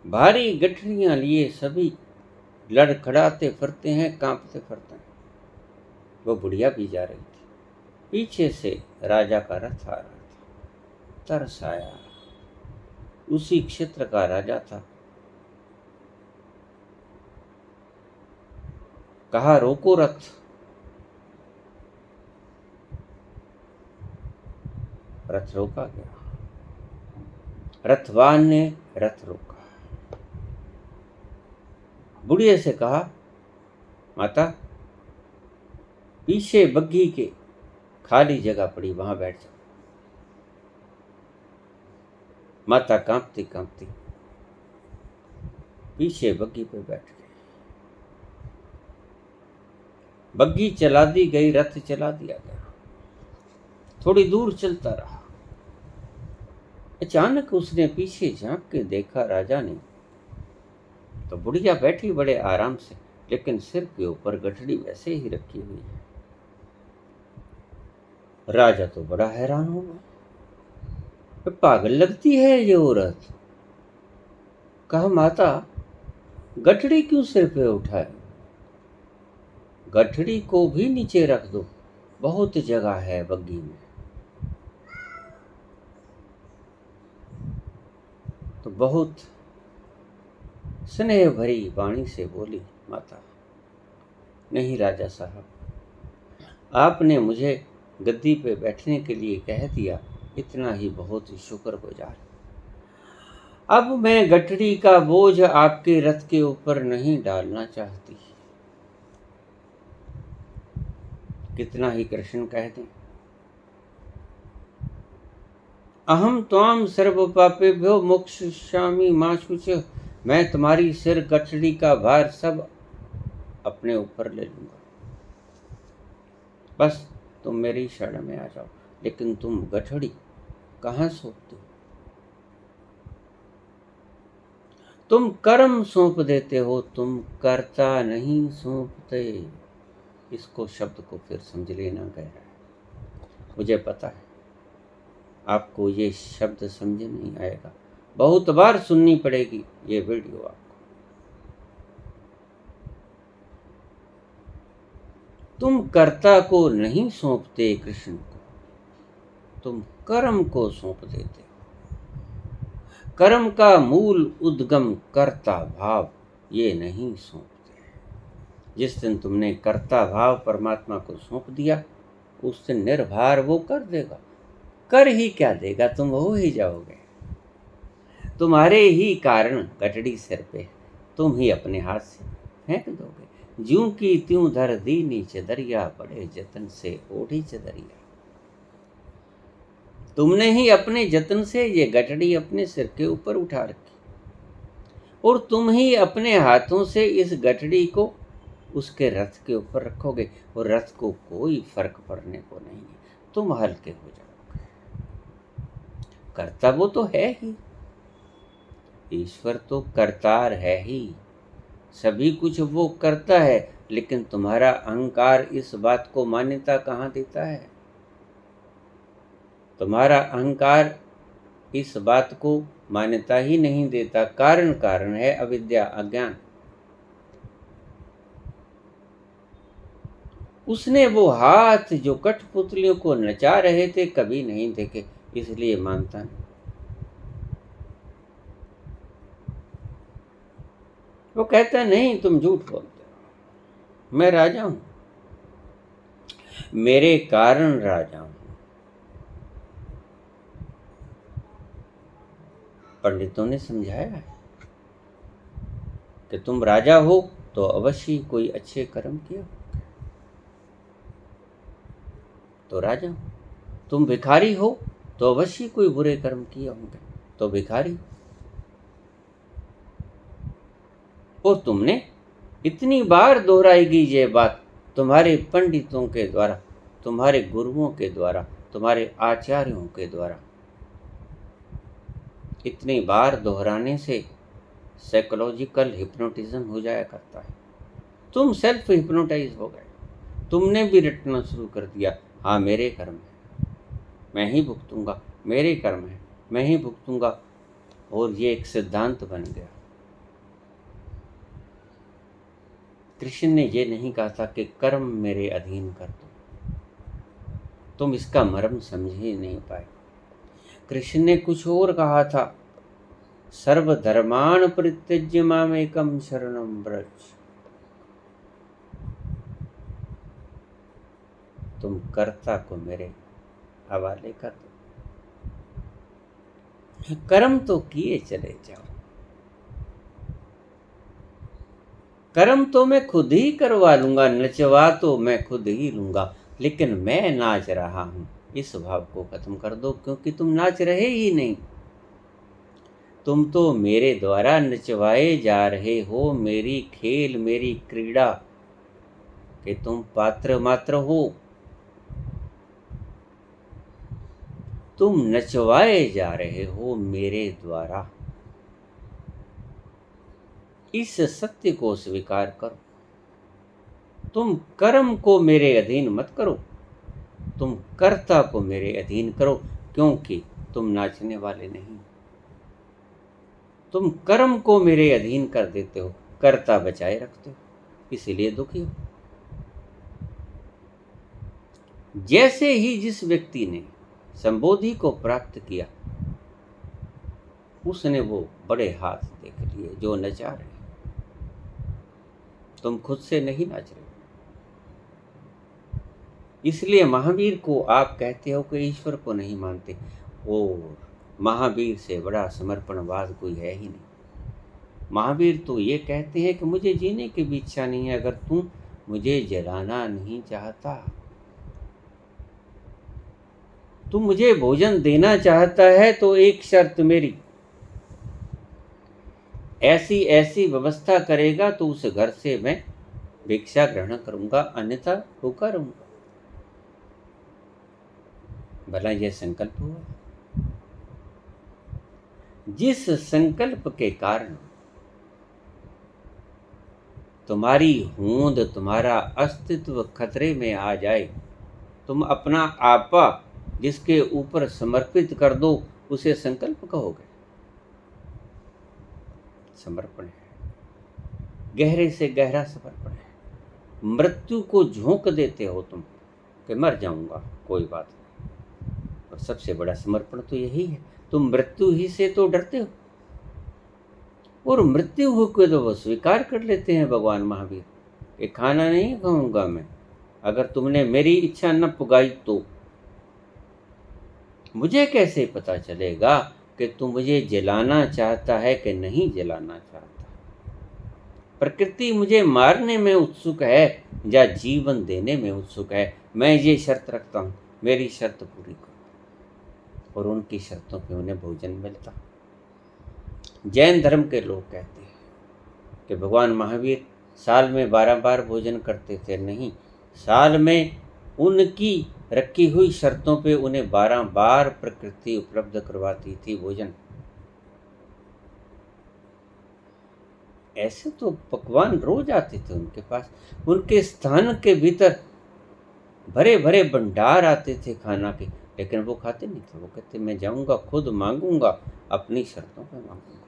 भारी गठड़ियां लिए सभी लड़खड़ाते फिरते हैं, कांपते फिरते हैं। वो बुढ़िया भी जा रही थी। पीछे से राजा का रथ आ रहा था। तरस आया। उसी क्षेत्र का राजा था। कहा, रोको रथ। रथ रोका गया। रथवान ने रथ रोका। बुढ़िया से कहा, माता, पीछे बग्घी के खाली जगह पड़ी, वहां बैठ जाओ। माता कांपती कांपती पीछे बग्घी पे बैठ गई। बग्घी चला दी गई, रथ चला दिया गया। थोड़ी दूर चलता रहा। अचानक उसने पीछे झांक के देखा, राजा ने। तो बुढ़िया बैठी बड़े आराम से, लेकिन सिर के ऊपर गठड़ी वैसे ही रखी हुई है। राजा तो बड़ा हैरान हो गया। पागल लगती है ये औरत। कहा, माता, गठड़ी क्यों सिर पे उठाए? गठड़ी को भी नीचे रख दो, बहुत जगह है बग्घी में। तो बहुत स्नेह भरी वाणी से बोली माता, नहीं राजा साहब, आपने मुझे गद्दी पे बैठने के लिए कह दिया, इतना ही बहुत ही शुक्रगुजार। अब मैं गठड़ी का बोझ आपके रथ के ऊपर नहीं डालना चाहती। कितना ही कृष्ण कह दें, अहम त्वाम सर्व पापेभ्यो मोक्षयिष्यामि मा शुचः। मैं तुम्हारी सिर गठड़ी का भार सब अपने ऊपर ले लूंगा, बस तुम मेरी शरण में आ जाओ। लेकिन तुम गठड़ी कहाँ सौंपते हो? तुम कर्म सौंप देते हो, तुम कर्ता नहीं सौंपते। इसको शब्द को फिर समझ लेना गहरा है। मुझे पता है आपको ये शब्द समझ नहीं आएगा, बहुत बार सुननी पड़ेगी ये वीडियो आपको। तुम कर्ता को नहीं सौंपते कृष्ण को, तुम कर्म को सौंप देते हो। कर्म का मूल उद्गम कर्ता भाव, ये नहीं सौंपते। जिस दिन तुमने कर्ता भाव परमात्मा को सौंप दिया, उस दिन निर्भर वो कर देगा। कर ही क्या देगा, तुम हो ही जाओगे। तुम्हारे ही कारण गठड़ी सिर पे, तुम ही अपने हाथ से फेंक दोगे। ज्यों की त्यों धर दीनी चदरिया, बड़े जतन से ओढ़ी चदरिया। तुमने ही अपने जतन से ये गठड़ी अपने सिर के ऊपर उठा रखी, और तुम ही अपने हाथों से इस गठड़ी को उसके रथ के ऊपर रखोगे, और रथ को कोई फर्क पड़ने को नहीं है, तुम हल्के हो जाओगे। कर्ता वो तो है ही, ईश्वर तो करतार है ही, सभी कुछ वो करता है। लेकिन तुम्हारा अहंकार इस बात को मान्यता कहाँ देता है? तुम्हारा अहंकार इस बात को मान्यता ही नहीं देता। कारण है अविद्या, अज्ञान। उसने वो हाथ जो कठपुतलियों को नचा रहे थे कभी नहीं देखे, इसलिए मानता नहीं। वो कहता नहीं, तुम झूठ बोलते हो, मैं राजा हूं, मेरे कारण राजा हूं। पंडितों ने समझाया है कि तुम राजा हो तो अवश्य कोई अच्छे कर्म किया तो राजा हो, तुम भिखारी हो तो अवश्य कोई बुरे कर्म किए होंगे तो भिखारी। और तुमने इतनी बार दोहराएगी ये बात, तुम्हारे पंडितों के द्वारा, तुम्हारे गुरुओं के द्वारा, तुम्हारे आचार्यों के द्वारा। इतनी बार दोहराने से साइकोलॉजिकल हिप्नोटिज्म हो जाया करता है। तुम सेल्फ हिप्नोटाइज हो गए, तुमने भी रटना शुरू कर दिया, हाँ मेरे कर्म है, मैं ही भुगतूंगा, मेरे कर्म है, मैं ही भुगतूंगा। और ये एक सिद्धांत बन गया। कृष्ण ने ये नहीं कहा था कि कर्म मेरे अधीन कर दो, तुम इसका मर्म समझ ही नहीं पाए। कृष्ण ने कुछ और कहा था, सर्वधर्मान् परित्यज्य मामेकं शरणं व्रज। तुम कर्ता को मेरे हवाले कर दो, कर्म तो किए चले जाओ, कर्म तो मैं खुद ही करवा लूंगा, नचवा तो मैं खुद ही लूंगा, लेकिन मैं नाच रहा हूं, इस भाव को खत्म कर दो, क्योंकि तुम नाच रहे ही नहीं। तुम तो मेरे द्वारा नचवाए जा रहे हो, मेरी खेल मेरी क्रीड़ा कि तुम पात्र मात्र हो, तुम नचवाए जा रहे हो मेरे द्वारा। इस सत्य को स्वीकार करो। तुम कर्म को मेरे अधीन मत करो, तुम कर्ता को मेरे अधीन करो, क्योंकि तुम नाचने वाले नहीं। तुम कर्म को मेरे अधीन कर देते हो, कर्ता बचाए रखते हो, इसीलिए दुखी हो। जैसे ही जिस व्यक्ति ने संबोधि को प्राप्त किया, उसने वो बड़े हाथ देख लिए जो नचा रहे। तुम खुद से नहीं नाच रहे, इसलिए महावीर को आप कहते हो कि ईश्वर को नहीं मानते। और महावीर से बड़ा समर्पणवाद कोई है ही नहीं। महावीर तो ये कहते हैं कि मुझे जीने की भी इच्छा नहीं है, अगर तू मुझे जलाना नहीं चाहता, तू मुझे भोजन देना चाहता है, तो एक शर्त मेरी, ऐसी ऐसी व्यवस्था करेगा तो उस घर से मैं भिक्षा ग्रहण करूंगा, अन्यथा भूखा रहूंगा। भला यह संकल्प हुआ। जिस संकल्प के कारण तुम्हारी होंद, तुम्हारा अस्तित्व खतरे में आ जाए, तुम अपना आपा जिसके ऊपर समर्पित कर दो, उसे संकल्प कहोगे? समर्पण है, गहरे से गहरा समर्पण है। मृत्यु को झोंक देते हो तुम कि मर जाऊंगा, कोई बात नहीं। और सबसे बड़ा समर्पण तो यही है, तुम मृत्यु ही से तो डरते हो, और मृत्यु हो के तो वो स्वीकार कर लेते हैं भगवान महावीर कि खाना नहीं खाऊंगा मैं, अगर तुमने मेरी इच्छा न पुगाई तो। मुझे कैसे पता चलेगा कि तू मुझे जलाना चाहता है कि नहीं जलाना चाहता? प्रकृति मुझे मारने में उत्सुक है या जीवन देने में उत्सुक है? मैं ये शर्त रखता हूँ, मेरी शर्त पूरी करो, और उनकी शर्तों पे उन्हें भोजन मिलता। जैन धर्म के लोग कहते हैं कि भगवान महावीर साल में 12 बार भोजन करते थे। नहीं, साल में उनकी रखी हुई शर्तों पे उन्हें 12 बार प्रकृति उपलब्ध करवाती थी भोजन। ऐसे तो पकवान रोज आते थे उनके पास, उनके स्थान के भीतर भरे भरे भंडार आते थे खाना के, लेकिन वो खाते नहीं थे। वो कहते मैं जाऊंगा, खुद मांगूंगा, अपनी शर्तों पर मांगूंगा।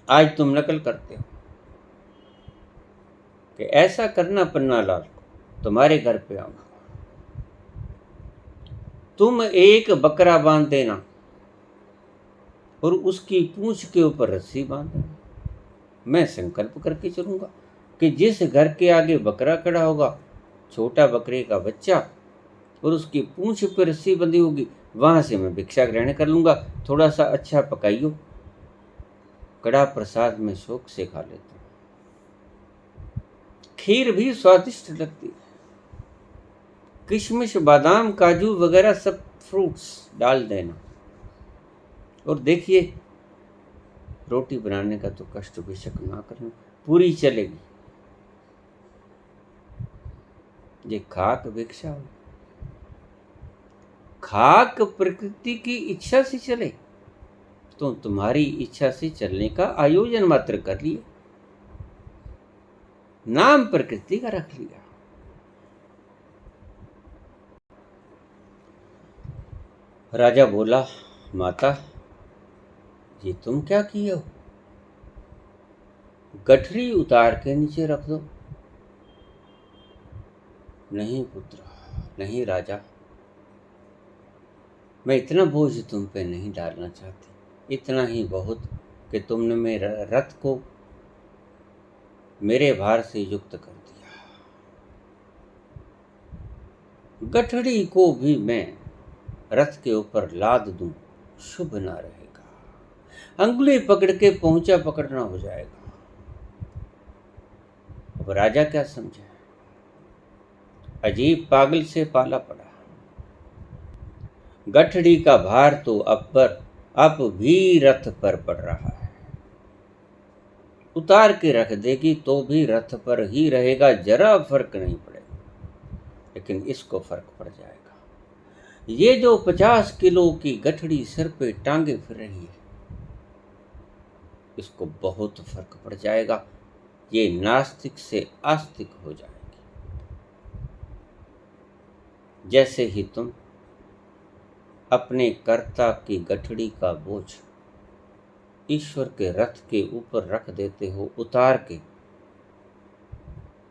आज तुम नकल करते हो कि ऐसा करना पन्ना लाल, तुम्हारे घर पे आऊंगा, तुम एक बकरा बांध देना और उसकी पूंछ के ऊपर रस्सी बांध देना। मैं संकल्प करके चलूंगा कि जिस घर के आगे बकरा खड़ा होगा, छोटा बकरे का बच्चा, और उसकी पूंछ पर रस्सी बंधी होगी, वहां से मैं भिक्षा ग्रहण कर लूंगा। थोड़ा सा अच्छा पकाइयो, कड़ा प्रसाद में शौक से खा लेता हूँ। खीर भी स्वादिष्ट लगती है, किशमिश बादाम काजू वगैरह सब फ्रूट्स डाल देना। और देखिए, रोटी बनाने का तो कष्ट बेशक ना करना, पूरी चलेगी। ये खाक भिक्षा हो, खाक प्रकृति की इच्छा से चले तो तुम्हारी इच्छा से चलने का आयोजन मात्र कर लिया, नाम प्रकृति का रख लिया। राजा बोला, माता ये तुम क्या किए हो? गठरी उतार के नीचे रख दो। नहीं पुत्र, नहीं राजा, मैं इतना बोझ तुम पे नहीं डालना चाहती। इतना ही बहुत कि तुमने मेरे रथ को मेरे भार से युक्त कर दिया। गठड़ी को भी मैं रथ के ऊपर लाद दूं, शुभ ना रहेगा। अंगुली पकड़ के पहुंचा पकड़ना हो जाएगा। अब राजा क्या समझे? अजीब पागल से पाला पड़ा। गठड़ी का भार तो अब भी रथ पर पड़ रहा है। उतार के रख देगी तो भी रथ पर ही रहेगा, जरा फर्क नहीं पड़ेगा। लेकिन इसको फर्क पड़ जाएगा। ये जो 50 किलो की गठड़ी सिर पे टांगे फिर रही है, इसको बहुत फर्क पड़ जाएगा। ये नास्तिक से आस्तिक हो जाएगी। जैसे ही तुम अपने कर्ता की गठड़ी का बोझ ईश्वर के रथ के ऊपर रख देते हो उतार के,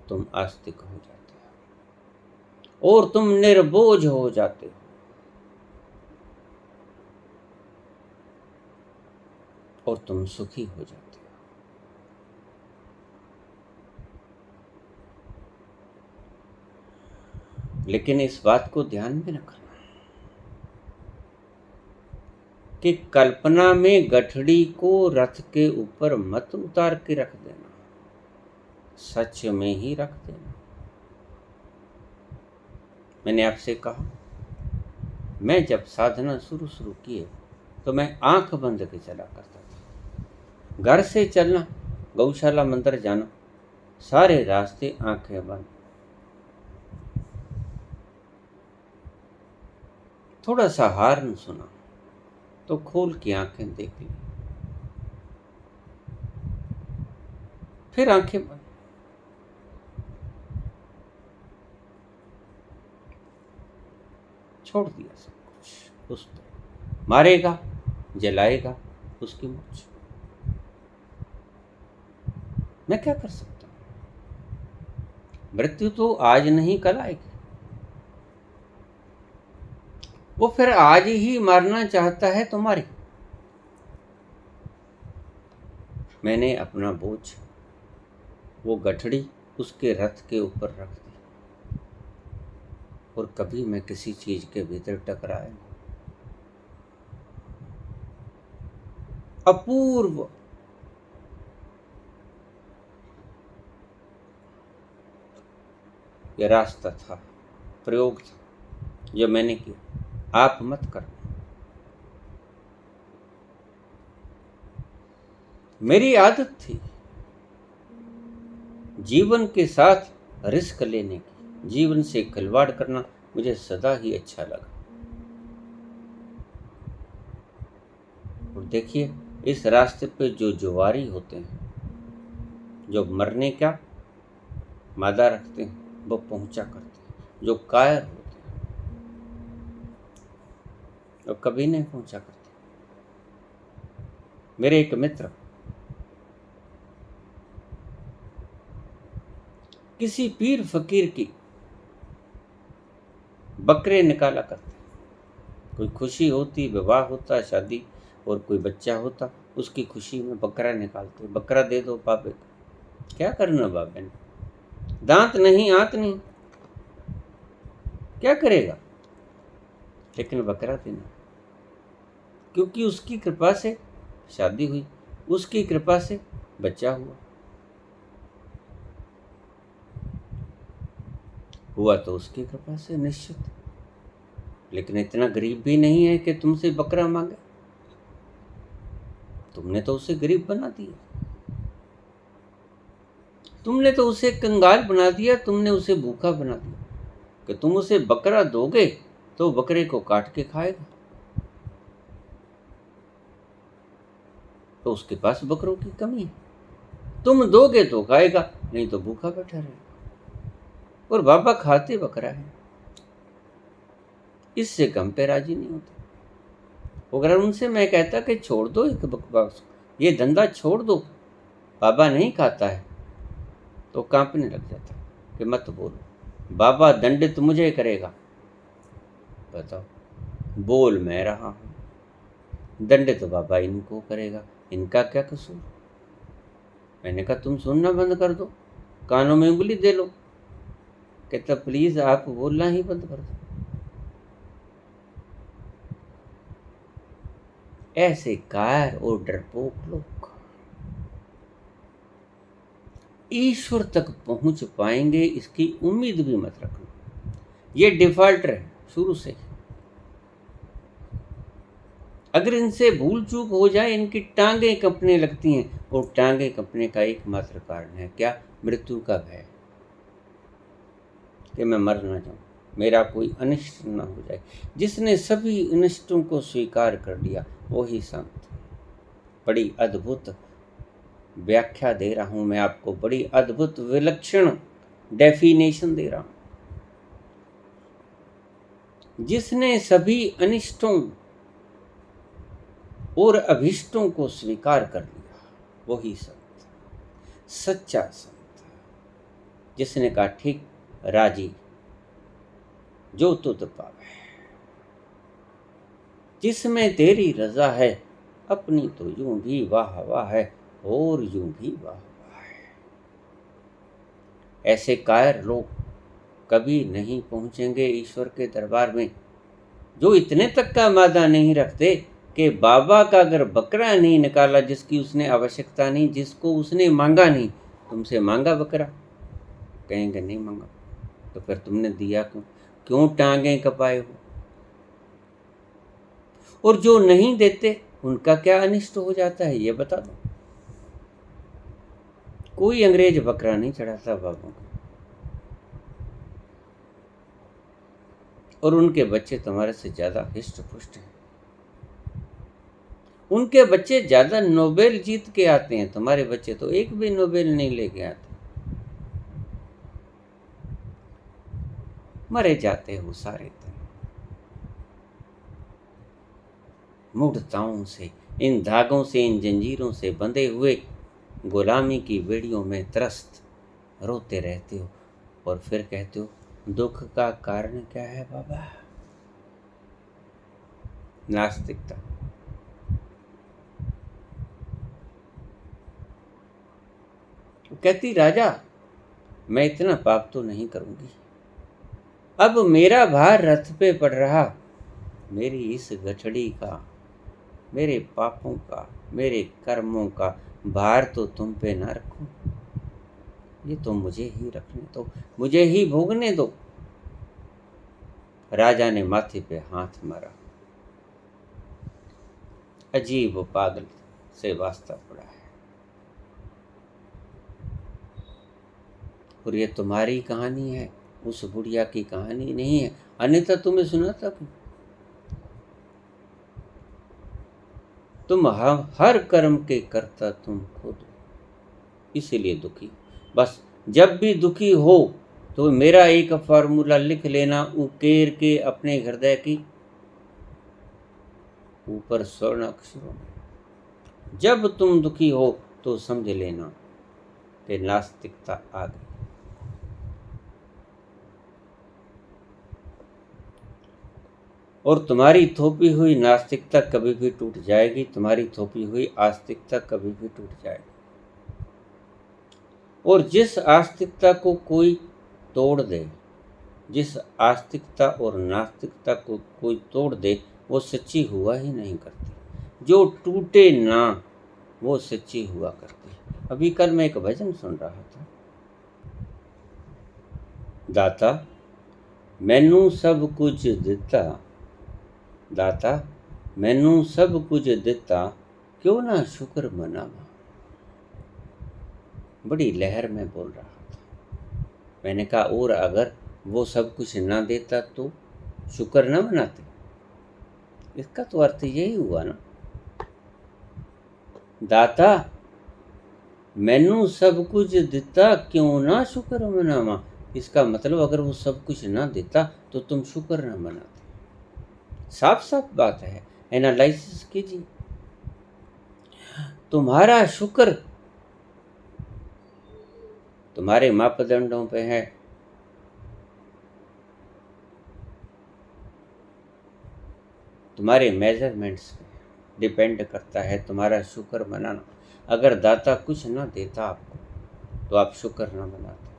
तुम आस्तिक हो जाते हो और तुम निर्बोझ हो जाते हो और तुम सुखी हो जाते हो। लेकिन इस बात को ध्यान में रखना कि कल्पना में गठड़ी को रथ के ऊपर मत उतार के रख देना, सच में ही रख देना। मैंने आपसे कहा, मैं जब साधना शुरू किए तो मैं आंख बंद के चला करता था। घर से चलना, गौशाला मंदिर जाना, सारे रास्ते आंखें बंद। थोड़ा सा हार्न सुना तो खोल के आंखें देख ली, फिर आंखें बंद। छोड़ दिया सब कुछ। उस पर मारेगा, जलाएगा, उसकी मौज। मैं क्या कर सकता हूं? मृत्यु तो आज नहीं कल आएगी। वो फिर आज ही मारना चाहता है तुम्हारी। मैंने अपना बोझ, वो गठड़ी उसके रथ के ऊपर रख दी और कभी मैं किसी चीज के भीतर टकराया नहीं। अपूर्व यह रास्ता था, प्रयोग था जो मैंने किया। आप मत करना। मेरी आदत थी जीवन के साथ रिस्क लेने की, जीवन से खिलवाड़ करना मुझे सदा ही अच्छा लगा। और देखिए, इस रास्ते पे जो जुआरी होते हैं, जो मरने का मादा रखते हैं, वो पहुंचा करते हैं। जो कायर होते हैं वो कभी नहीं पहुंचा करते। मेरे एक मित्र किसी पीर फकीर की बकरे निकाला करते। कोई खुशी होती, विवाह होता, शादी और कोई बच्चा होता, उसकी खुशी में बकरा निकालते। बकरा दे दो बाबे को। क्या करना बाबे ने? दांत नहीं, आंत नहीं, क्या करेगा? लेकिन बकरा देना, क्योंकि उसकी कृपा से शादी हुई, उसकी कृपा से बच्चा हुआ तो उसकी कृपा से निश्चित। लेकिन इतना गरीब भी नहीं है कि तुमसे बकरा मांगे। तुमने तो उसे गरीब बना दिया, तुमने तो उसे कंगाल बना दिया, तुमने उसे भूखा बना दिया कि तुम उसे बकरा दोगे तो बकरे को काट के खाएगा। तो उसके पास बकरों की कमी है। तुम दोगे तो खाएगा, नहीं तो भूखा बैठा रहेगा। और बाबा खाते बकरा है, इससे कम पे राजी नहीं होते। अगर उनसे मैं कहता कि छोड़ दो एक बकवास, ये धंधा छोड़ दो, बाबा नहीं खाता है तो कांपने लग जाता कि मत बोलो, बाबा दंडित मुझे करेगा। बताओ, बोल मैं रहा हूँ, दंडित बाबा इनको करेगा, इनका क्या कसूर। मैंने कहा तुम सुनना बंद कर दो, कानों में उंगली दे लो। कहता प्लीज आप बोलना ही बंद कर दो। ऐसे कायर और डरपोक लोग ईश्वर तक पहुंच पाएंगे इसकी उम्मीद भी मत रखना। ये डिफॉल्टर है शुरू से। अगर इनसे भूल चूक हो जाए इनकी टांगें कपने लगती हैं, और टांगें कपने का एकमात्र कारण है क्या? मृत्यु का भय, कि मैं मर ना जाऊं, मेरा कोई अनिष्ट ना हो जाए। जिसने सभी अनिष्टों को स्वीकार कर लिया वही संत। बड़ी अद्भुत व्याख्या दे रहा हूं मैं आपको, बड़ी अद्भुत विलक्षण डेफिनेशन दे रहा हूं। जिसने सभी अनिष्टों और अभिष्टों को स्वीकार कर लिया वही संत, सच्चा संत। जिसने कहा ठीक राजी जो तुध पावे, जिसमें तेरी रजा है अपनी तो यूं भी वाह वाह है और यूं भी वाह वाह है। ऐसे कायर लोग कभी नहीं पहुंचेंगे ईश्वर के दरबार में, जो इतने तक का वादा नहीं रखते कि बाबा का अगर बकरा नहीं निकाला जिसकी उसने आवश्यकता नहीं, जिसको उसने मांगा नहीं, तुमसे मांगा बकरा, कहेंगे नहीं मांगा, तो फिर तुमने दिया क्यों? क्यों टांगे कपाए हो? और जो नहीं देते उनका क्या अनिष्ट हो जाता है ये बता दो। कोई अंग्रेज बकरा नहीं चढ़ाता बाबा को, और उनके बच्चे तुम्हारे से ज्यादा हिष्ट पुष्ट हैं। उनके बच्चे ज्यादा नोबेल जीत के आते हैं, तुम्हारे बच्चे तो एक भी नोबेल नहीं लेके आते। मरे जाते हो सारे दिन मूढ़ताओं से, इन धागों से, इन जंजीरों से बंधे हुए गुलामी की बेड़ियों में त्रस्त रोते रहते हो, और फिर कहते हो दुख का कारण क्या है बाबा? नास्तिकता। कहती राजा मैं इतना पाप तो नहीं करूंगी, अब मेरा भार रथ पे पड़ रहा, मेरी इस गठड़ी का, मेरे पापों का, मेरे कर्मों का भार तो तुम पे ना रखूं, ये तो मुझे ही रखने दो, मुझे ही भोगने दो। राजा ने माथे पे हाथ मारा। अजीब पागल से वास्ता पड़ा है, और ये तुम्हारी कहानी है, उस बुढ़िया की कहानी नहीं है, अन्यथा तुम्हें सुनाता क्यों? तुम हर कर्म के कर्ता तुम खुद, इसीलिए दुखी। बस जब भी दुखी हो तो मेरा एक फॉर्मूला लिख लेना, उकेर के अपने हृदय की ऊपर स्वर्ण अक्षरों में। जब तुम दुखी हो तो समझ लेना कि नास्तिकता आ गई। और तुम्हारी थोपी हुई नास्तिकता कभी भी टूट जाएगी, तुम्हारी थोपी हुई आस्तिकता कभी भी टूट जाएगी। और जिस आस्तिकता को कोई तोड़ दे, जिस आस्तिकता और नास्तिकता को कोई तोड़ दे, वो सच्ची हुआ ही नहीं करती। जो टूटे ना वो सच्ची हुआ करती। अभी कल मैं एक भजन सुन रहा था, दाता मैनू सब कुछ दिता, दाता मैनू सब कुछ दिता, क्यों ना शुक्र मनावा। बड़ी लहर में बोल रहा था। मैंने कहा और अगर वो सब कुछ ना देता तो शुक्र ना मनाते? इसका तो अर्थ यही हुआ ना, दाता मैनू सब कुछ दिता क्यों ना शुक्र मनावा। इसका मतलब अगर वो सब कुछ ना देता तो तुम शुक्र ना मनाते। साफ साफ बात है, एनालिसिस कीजिए। तुम्हारा शुक्र तुम्हारे मापदंडों पे है, तुम्हारे मेजरमेंट्स पे डिपेंड करता है तुम्हारा शुक्र मनाना। अगर दाता कुछ ना देता आपको तो आप शुक्र ना मनाते।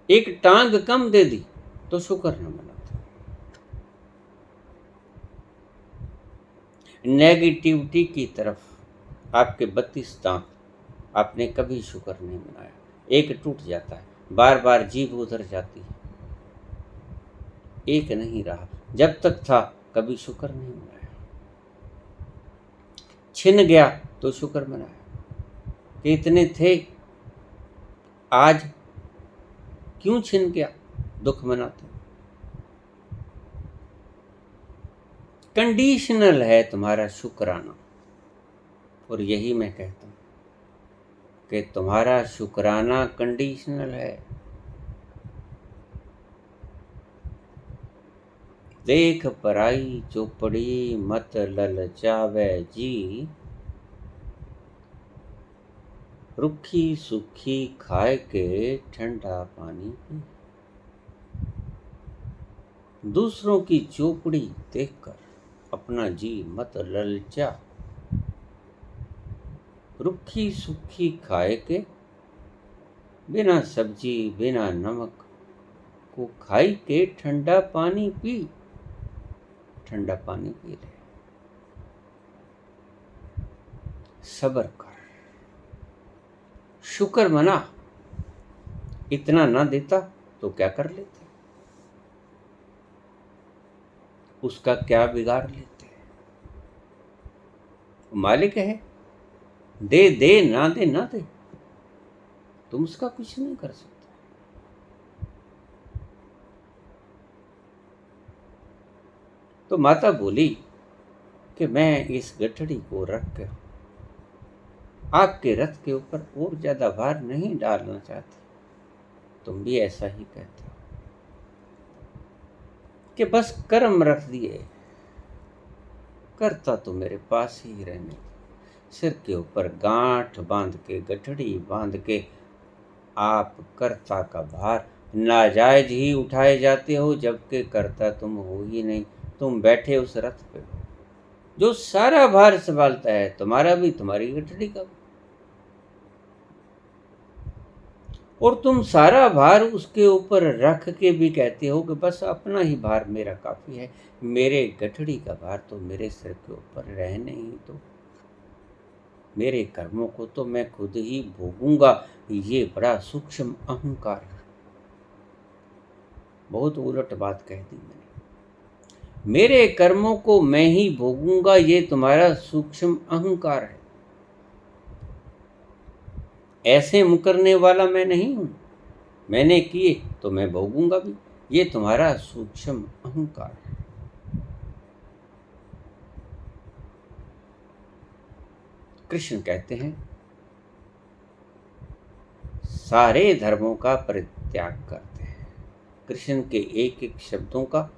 एक टांग कम दे दी तो शुक्र ना मनाते। नेगेटिविटी की तरफ आपके 32 दांत, आपने कभी शुक्र नहीं मनाया। एक टूट जाता है, बार बार जीभ उधर जाती है, एक नहीं रहा। जब तक था कभी शुक्र नहीं मनाया। छिन गया तो शुक्र मनाया कि इतने थे, आज क्यों छिन गया, दुख मनाते। कंडीशनल है तुम्हारा शुक्राना। और यही मैं कहता हूं कि तुम्हारा शुक्राना कंडीशनल है। देख पराई चौपड़ी मत ललचावे जी, रुखी सुखी खाए के ठंडा पानी पी। दूसरों की चौपड़ी देखकर अपना जी मत ललचा, रुखी सुखी खाए के बिना सब्जी बिना नमक को खाई के ठंडा पानी पी। ठंडा पानी पी ले, सब्र कर, शुक्र मना। इतना ना देता तो क्या कर लेते, उसका क्या बिगाड़ लेते। मालिक है, दे दे ना दे ना दे, तुम उसका कुछ नहीं कर सकते। तो माता बोली कि मैं इस गठड़ी को रख कर आपके रथ के ऊपर और ज्यादा भार नहीं डालना चाहती। तुम भी ऐसा ही कहते हो कि बस कर्म रख दिए, करता तो मेरे पास ही रहने। सिर के ऊपर गांठ बांध के, गठड़ी बांध के आप कर्ता का भार नाजायज ही उठाए जाते हो, जबकि कर्ता तुम हो ही नहीं। तुम बैठे उस रथ पे हो जो सारा भार संभालता है, तुम्हारा भी, तुम्हारी गठड़ी का भी। और तुम सारा भार उसके ऊपर रख के भी कहते हो कि बस अपना ही भार मेरा काफी है, मेरे गठड़ी का भार तो मेरे सिर के ऊपर रहने ही दो, मेरे कर्मों को तो मैं खुद ही भोगूंगा। ये बड़ा सूक्ष्म अहंकार है। बहुत उलट बात कह दी मैंने। मेरे कर्मों को मैं ही भोगूंगा, ये तुम्हारा सूक्ष्म अहंकार है। ऐसे मुकरने वाला मैं नहीं हूं, मैंने किए तो मैं भोगूंगा भी, ये तुम्हारा सूक्ष्म अहंकार है। कृष्ण कहते हैं सारे धर्मों का परित्याग करते हैं। कृष्ण के एक एक शब्दों का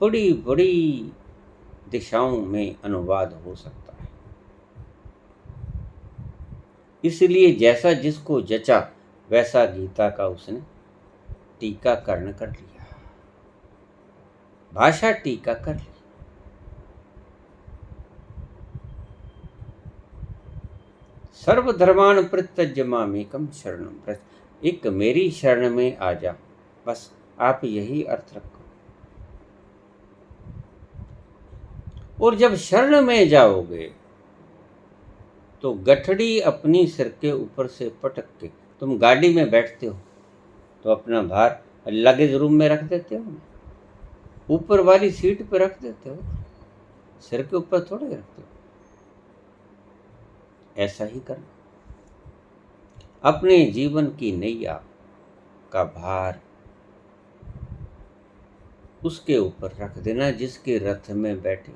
बड़ी बड़ी दिशाओं में अनुवाद हो सकता है। इसलिए जैसा जिसको जचा वैसा गीता का उसने टीकाकरण कर लिया, भाषा टीका कर ली। सर्वधर्मान् परित्यज्य मामेकं शरणं व्रज। एक मेरी शरण में आ जा, बस आप यही अर्थ रखो। और जब शरण में जाओगे तो गठड़ी अपनी सिर के ऊपर से पटक के, तुम गाड़ी में बैठते हो तो अपना भार लगेज रूम में रख देते हो, ऊपर वाली सीट पर रख देते हो, सिर के ऊपर थोड़े रखते हो। ऐसा ही करना, अपने जीवन की नैया का भार उसके ऊपर रख देना जिसके रथ में बैठे।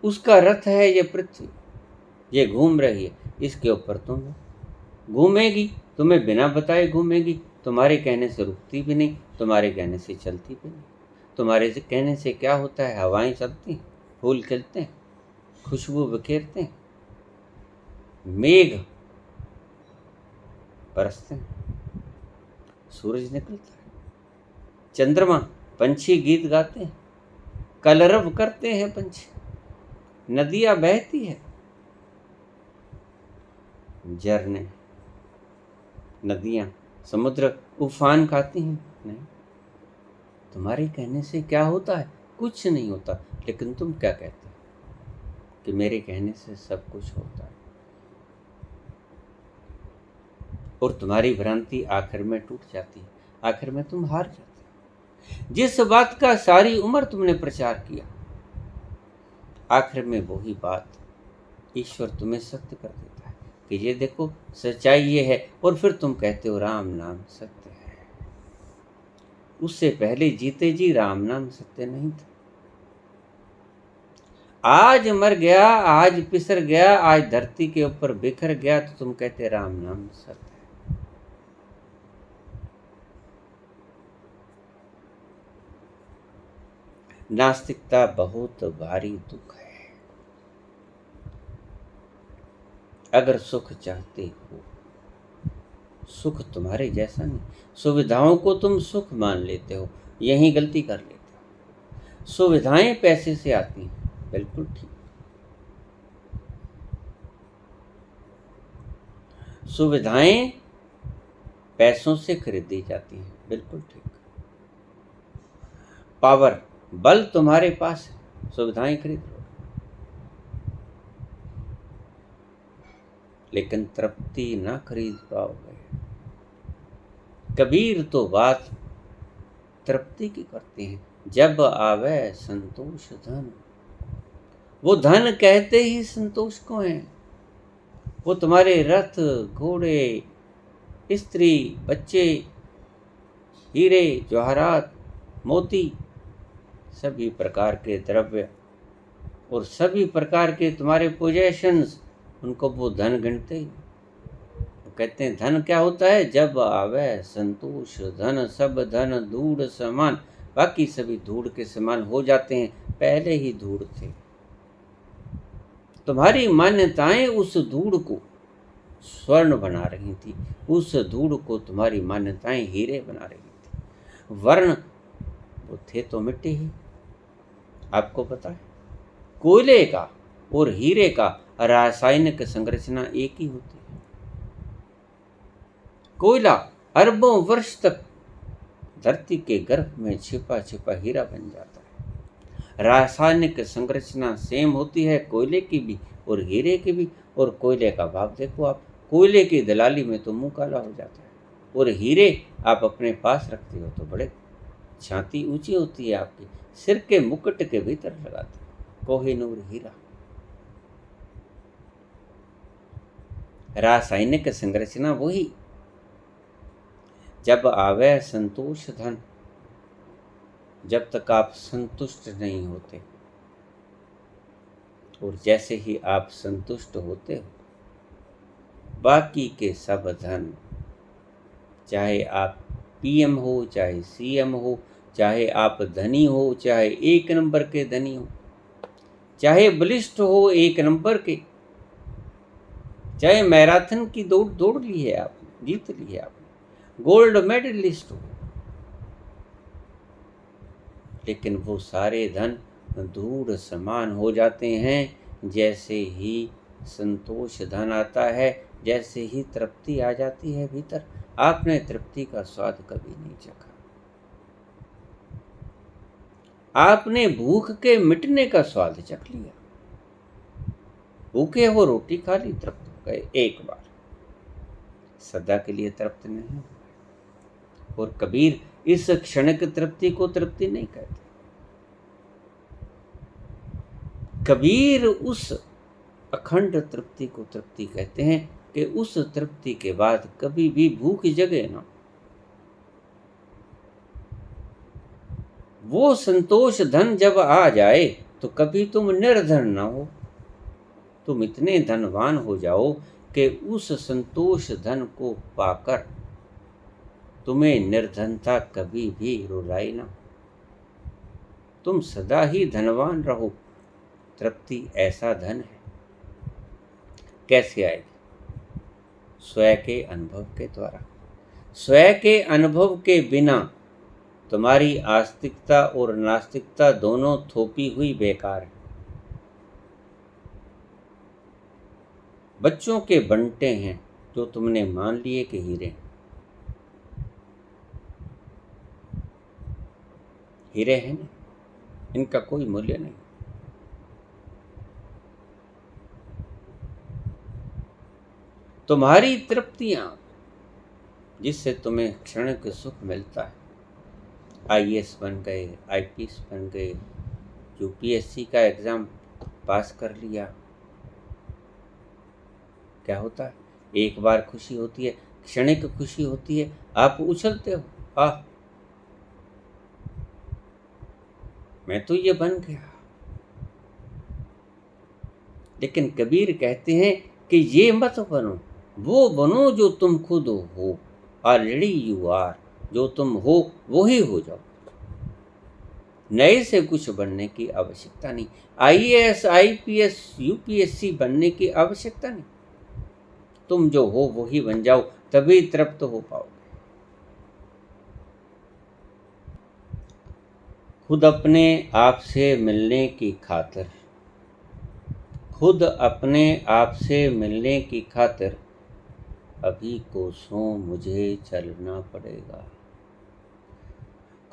उसका रथ है ये पृथ्वी, ये घूम रही है, इसके ऊपर तुम घूमेगी, तुम्हें बिना बताए घूमेगी, तुम्हारे कहने से रुकती भी नहीं, तुम्हारे कहने से चलती भी नहीं। तुम्हारे कहने से क्या होता है, हवाएं चलती हैं, फूल खिलते हैं, खुशबू बिखेरते हैं, मेघ बरसते हैं, सूरज निकलता है, चंद्रमा, पंछी गीत गाते हैं, कलरव करते हैं पंछी, नदियां बहती है, झरने, नदियां, समुद्र उफान खाती हैं। नहीं, तुम्हारे कहने से क्या होता है? कुछ नहीं होता। लेकिन तुम क्या कहते हो कि मेरे कहने से सब कुछ होता है, और तुम्हारी भ्रांति आखिर में टूट जाती है, आखिर में तुम हार जाते हो। जिस बात का सारी उम्र तुमने प्रचार किया, आखिर में वही बात ईश्वर तुम्हें सत्य कर देता है कि ये देखो सच्चाई ये है, और फिर तुम कहते हो राम नाम सत्य है। उससे पहले जीते जी राम नाम सत्य नहीं था। आज मर गया, आज पिसर गया, आज धरती के ऊपर बिखर गया, तो तुम कहते राम नाम सत्य है। नास्तिकता बहुत भारी दुख है। अगर सुख चाहते हो, सुख तुम्हारे जैसा नहीं, सुविधाओं को तुम सुख मान लेते हो, यही गलती कर लेते हो। सुविधाएं पैसे से आती हैं, बिल्कुल ठीक। सुविधाएं पैसों से खरीदी जाती हैं, बिल्कुल ठीक। पावर, बल तुम्हारे पास है, सुविधाएं खरीद लो, लेकिन तृप्ति ना खरीद पाओगे। कबीर तो बात तृप्ति की करते हैं, जब आवे संतोष धन। वो धन कहते ही संतोष को है। वो तुम्हारे रथ, घोड़े, स्त्री, बच्चे, हीरे जवाहरात, मोती, सभी प्रकार के द्रव्य और सभी प्रकार के तुम्हारे पोजेशंस, उनको वो धन गिनते ही। वो कहते हैं धन क्या होता है? जब आवे संतोष धन, सब धन धूड़ समान। बाकी सभी धूड़ के समान हो जाते हैं, पहले ही धूड़ थे। तुम्हारी मान्यताएं उस धूड़ को स्वर्ण बना रही थी, उस धूड़ को तुम्हारी मान्यताएं हीरे बना रही थी। वर्ण वो थे तो मिट्टी ही। आपको पता है कोयले का और हीरे का रासायनिक संरचना एक ही होती है। कोयला अरबों वर्ष तक धरती के गर्भ में छिपा छिपा हीरा बन जाता है। रासायनिक संरचना सेम होती है कोयले की भी और हीरे की भी। और कोयले का भाव देखो आप, कोयले की दलाली में तो मुंह काला हो जाता है, और हीरे आप अपने पास रखते हो तो बड़े छाती ऊंची होती है आपकी, सिर के मुकुट के भीतर लगाते हो। कोहिनूर हीरा। रासायनिक संरचना वही। जब आवे संतोष धन, जब तक आप संतुष्ट नहीं होते, और जैसे ही आप संतुष्ट होते हो, बाकी के सब धन, चाहे आप पीएम हो, चाहे सीएम हो, चाहे आप धनी हो, चाहे एक नंबर के धनी हो, चाहे बलिष्ठ हो एक नंबर के, चाहे मैराथन की दौड़ ली है आपने, जीत ली है आपने, गोल्ड मेडलिस्ट हो, लेकिन वो सारे धन धूड़ समान हो जाते हैं जैसे ही संतोष धन आता है, जैसे ही तृप्ति आ जाती है भीतर। आपने तृप्ति का स्वाद कभी नहीं चखा। आपने भूख के मिटने का स्वाद चख लिया। भूखे हो रोटी खा ली, तृप्त हो गए एक बार, सदा के लिए तृप्त नहीं हुए। और कबीर इस क्षणिक तृप्ति को तृप्ति नहीं कहते। कबीर उस अखंड तृप्ति को तृप्ति कहते हैं कि उस तृप्ति के बाद कभी भी भूख जगे ना। वो संतोष धन जब आ जाए तो कभी तुम निर्धन ना हो, तुम इतने धनवान हो जाओ कि उस संतोष धन को पाकर तुम्हें निर्धनता कभी भी रुलाए ना। तुम सदा ही धनवान रहो। तृप्ति ऐसा धन है, कैसे आएगी? स्वयं के अनुभव के द्वारा। स्वयं के अनुभव के बिना तुम्हारी आस्तिकता और नास्तिकता दोनों थोपी हुई बेकार है। बच्चों के बंटे हैं जो तुमने मान लिए कि हीरे। हीरे हैं ना, इनका कोई मूल्य नहीं। तुम्हारी तृप्तियां जिससे तुम्हें क्षणिक सुख मिलता है, आईएएस बन गए, आईपीएस बन गए, यूपीएससी का एग्जाम पास कर लिया, क्या होता है? एक बार खुशी होती है, क्षणिक खुशी होती है, आप उछलते हो, आह मैं तो ये बन गया। लेकिन कबीर कहते हैं कि ये मत बनो, वो बनो जो तुम खुद हो। ऑलरेडी यू आर, जो तुम हो वो ही हो जाओ। नए से कुछ बनने की आवश्यकता नहीं। आईएएस, आईपीएस, यूपीएससी बनने की आवश्यकता नहीं। तुम जो हो वो ही बन जाओ, तभी तृप्त हो पाओगे। खुद अपने आप से मिलने की खातिर, खुद अपने आप से मिलने की खातिर अभी कोसों मुझे चलना पड़ेगा।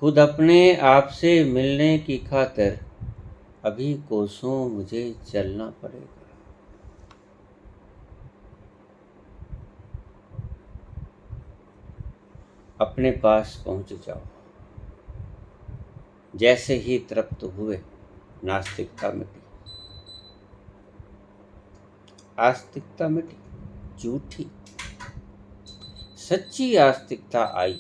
खुद अपने आप से मिलने की खातिर अभी कोसों मुझे चलना पड़ेगा। अपने पास पहुंच जाओ। जैसे ही तृप्त हुए, नास्तिकता मिटी, आस्तिकता मिटी, झूठी। सच्ची आस्तिकता आई।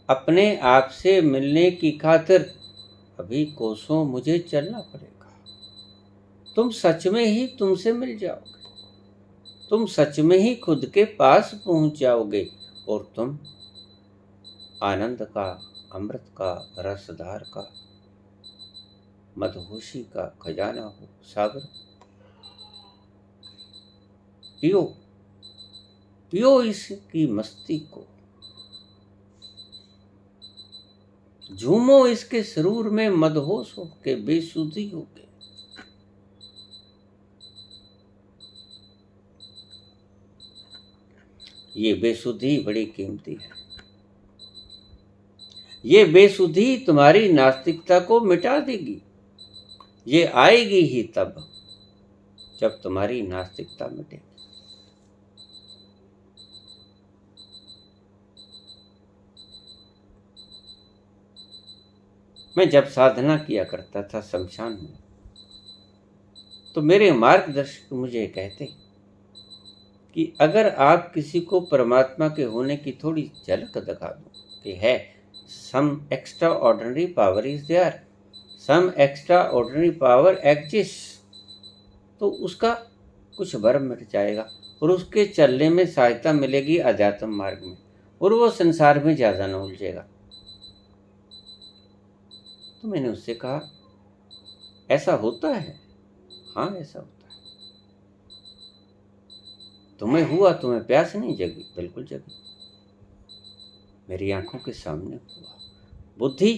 अपने आप से मिलने की खातिर अभी कोसों मुझे चलना पड़ेगा। तुम सच में ही तुमसे मिल जाओगे, तुम सच में ही खुद के पास पहुंच जाओगे और तुम आनंद का, अमृत का, रसधार का, मदहोशी का खजाना हो, सागर। पियो, पियो इसकी मस्ती को, झूमो इसके सरूर में मदहोश होके, बेसुधी होके। ये बेसुधी बड़ी कीमती है। ये बेसुधी तुम्हारी नास्तिकता को मिटा देगी। ये आएगी ही तब जब तुम्हारी नास्तिकता मिटेगी। मैं जब साधना किया करता था शमशान में, तो मेरे मार्गदर्शक मुझे कहते कि अगर आप किसी को परमात्मा के होने की थोड़ी झलक दिखा दो कि है, some extraordinary power is there, some extraordinary power exist, तो उसका कुछ भरम मिट जाएगा और उसके चलने में सहायता मिलेगी अध्यात्म मार्ग में, और वो संसार में ज़्यादा न उलझेगा। तो मैंने उससे कहा, ऐसा होता है? हाँ, ऐसा होता है। तुम्हें हुआ, तुम्हें प्यास नहीं जगी? बिल्कुल जगी, मेरी आंखों के सामने हुआ। बुद्धि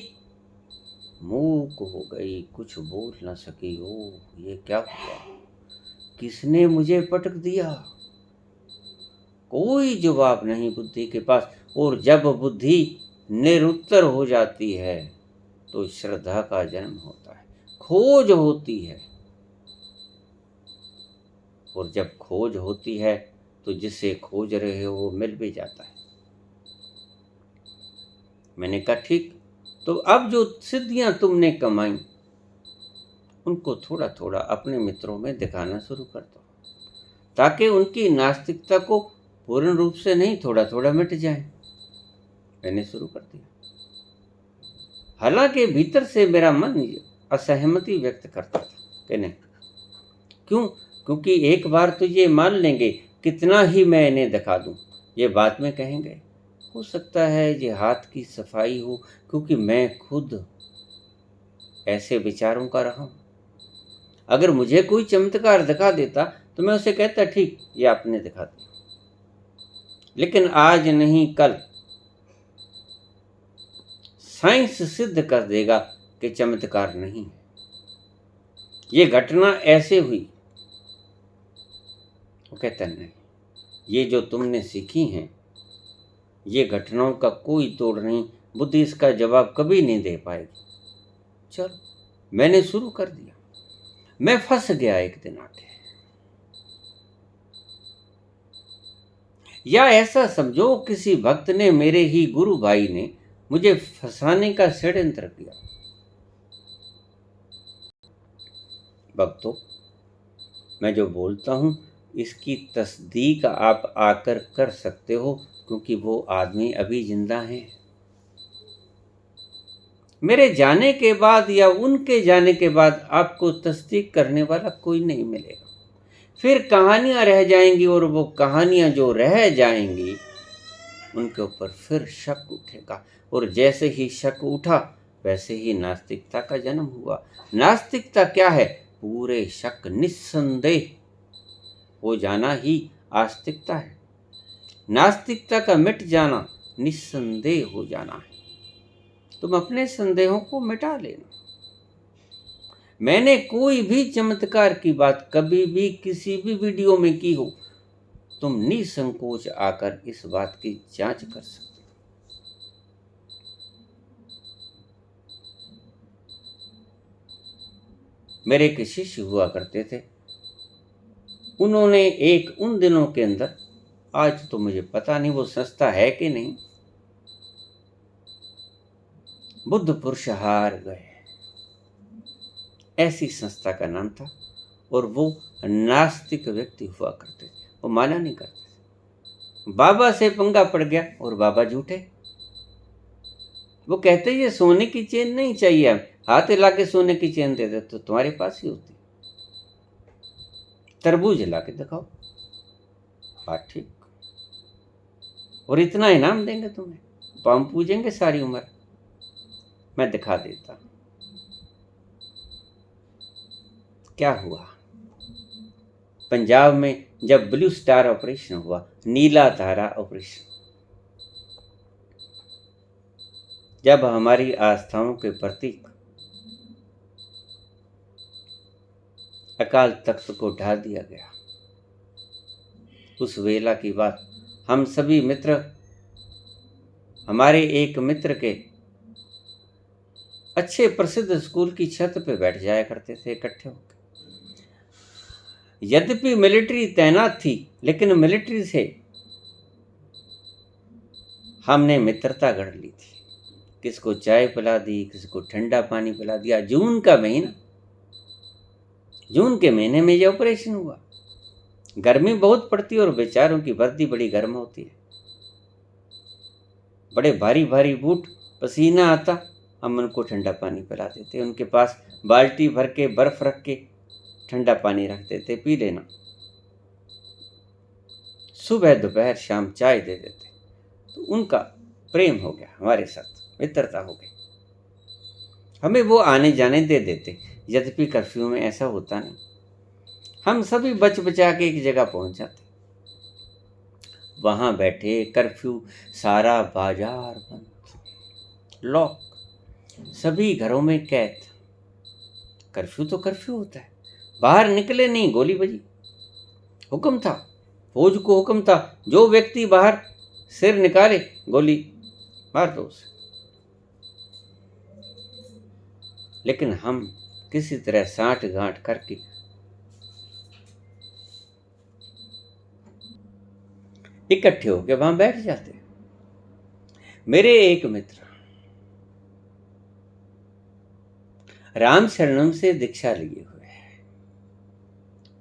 मूक हो गई, कुछ बोल न सकी। ओ, ये क्या हुआ? किसने मुझे पटक दिया? कोई जवाब नहीं बुद्धि के पास। और जब बुद्धि निरुत्तर हो जाती है तो श्रद्धा का जन्म होता है, खोज होती है। और जब खोज होती है तो जिसे खोज रहे हो वो मिल भी जाता है। मैंने कहा ठीक, तो अब जो सिद्धियां तुमने कमाई उनको थोड़ा थोड़ा अपने मित्रों में दिखाना शुरू कर दो, ताकि उनकी नास्तिकता को पूर्ण रूप से नहीं, थोड़ा थोड़ा मिट जाए। मैंने शुरू कर दिया। हालांकि भीतर से मेरा मन असहमति व्यक्त करता था कि नहीं, क्यों? क्योंकि एक बार तो ये मान लेंगे, कितना ही मैं इन्हें दिखा दूं, ये बाद में कहेंगे। हो सकता है ये हाथ की सफाई हो, क्योंकि मैं खुद ऐसे विचारों का रहा हूं। अगर मुझे कोई चमत्कार दिखा देता तो मैं उसे कहता ठीक, ये आपने दिखा दिया, लेकिन आज नहीं कल साइंस सिद्ध कर देगा कि चमत्कार नहीं, ये घटना ऐसे हुई। वो कहता नहीं, ये जो तुमने सीखी हैं ये घटनाओं का कोई तोड़ नहीं, बुद्धि इसका जवाब कभी नहीं दे पाएगी। चलो, मैंने शुरू कर दिया। मैं फंस गया एक दिन आके। या ऐसा समझो किसी भक्त ने, मेरे ही गुरु भाई ने मुझे फंसाने का षड्यंत्र किया। भक्तों, मैं जो बोलता हूं इसकी तस्दीक आप आकर कर सकते हो, क्योंकि वो आदमी अभी जिंदा है। मेरे जाने के बाद या उनके जाने के बाद आपको तस्दीक करने वाला कोई नहीं मिलेगा। फिर कहानियां रह जाएंगी, और वो कहानियां जो रह जाएंगी उनके ऊपर फिर शक उठेगा, और जैसे ही शक उठा वैसे ही नास्तिकता का जन्म हुआ। नास्तिकता क्या है? पूरे शक निस्संदेह हो जाना ही आस्तिकता है। नास्तिकता का मिट जाना निस्संदेह हो जाना है। तुम अपने संदेहों को मिटा लेना। मैंने कोई भी चमत्कार की बात कभी भी किसी भी वीडियो में की हो, तुम निसंकोच आकर इस बात की जांच कर सकते हो। मेरे एक शिष्य हुआ करते थे, उन्होंने एक उन दिनों के अंदर, आज तो मुझे पता नहीं वो संस्था है कि नहीं, बुद्ध पुरुषहार गए, ऐसी संस्था का नाम था। और वो नास्तिक व्यक्ति हुआ करते थे, वो माना नहीं करते। बाबा से पंगा पड़ गया और बाबा झूठे। वो कहते ये सोने की चेन नहीं चाहिए, हम हाथ हिला के सोने की चेन दे दे तो तुम्हारे पास ही होती। तरबूज हिला के दिखाओ, बात ठीक, और इतना इनाम देंगे तुम्हें, पाँव पूजेंगे सारी उम्र। मैं दिखा देता। क्या हुआ पंजाब में जब ब्लू स्टार ऑपरेशन हुआ, नीला तारा ऑपरेशन, जब हमारी आस्थाओं के प्रतीक अकाल तख्त को ढा दिया गया, उस वेला की बात हम सभी मित्र, हमारे एक मित्र के अच्छे प्रसिद्ध स्कूल की छत पे बैठ जाया करते थे इकट्ठे होकर। यद्यपि मिलिट्री तैनात थी, लेकिन मिलिट्री से हमने मित्रता गढ़ ली थी। किसको चाय पिला दी, किसी को ठंडा पानी पिला दिया। जून का महीना, जून के महीने में ये ऑपरेशन हुआ। गर्मी बहुत पड़ती है और बेचारों की वर्दी बड़ी गर्म होती है, बड़े भारी भारी बूट, पसीना आता। हम उनको ठंडा पानी पिला देते, उनके पास बाल्टी भर के बर्फ रख के ठंडा पानी रख देते, पी लेना। सुबह दोपहर शाम चाय दे देते। तो उनका प्रेम हो गया, हमारे साथ मित्रता हो गई। हमें वो आने जाने दे देते, यद्यपि कर्फ्यू में ऐसा होता नहीं। हम सभी बच बचा के एक जगह पहुंच जाते, वहां बैठे, कर्फ्यू, सारा बाजार बंद, लॉक, सभी घरों में कैद। कर्फ्यू तो कर्फ्यू होता है, बाहर निकले नहीं, गोली बजी। हुक्म था, फौज को हुक्म था, जो व्यक्ति बाहर सिर निकाले गोली मार दो उसे। लेकिन हम किसी तरह साठ गांठ करके इकट्ठे होकर वहां बैठ जाते। मेरे एक मित्र राम शरणम से दीक्षा लिए हुए हैं।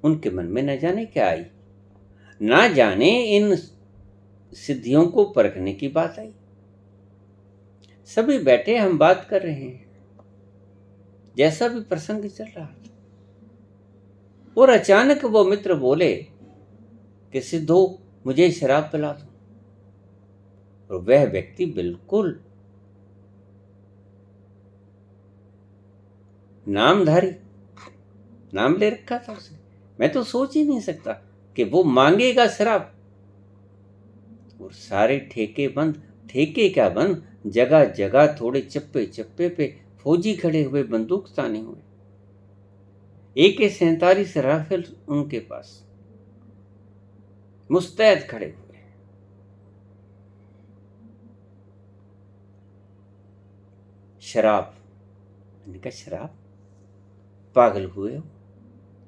उनके मन में न जाने क्या आई, ना जाने इन सिद्धियों को परखने की बात आई। सभी बैठे, हम बात कर रहे हैं, जैसा भी प्रसंग चल रहा था, और अचानक वो मित्र बोले कि सिद्धो मुझे शराब पिला दो। और वह व्यक्ति बिल्कुल नामधारी, नाम ले रखा था उसने। मैं तो सोच ही नहीं सकता कि वो मांगेगा शराब। और सारे ठेके बंद, ठेके क्या बंद, जगह जगह थोड़े चप्पे चप्पे पे फौजी खड़े हुए, बंदूक ताने हुए, AK-47 राइफल उनके पास मुस्तैद खड़े हुए। शराब, मैंने कहा शराब, पागल हुए हो,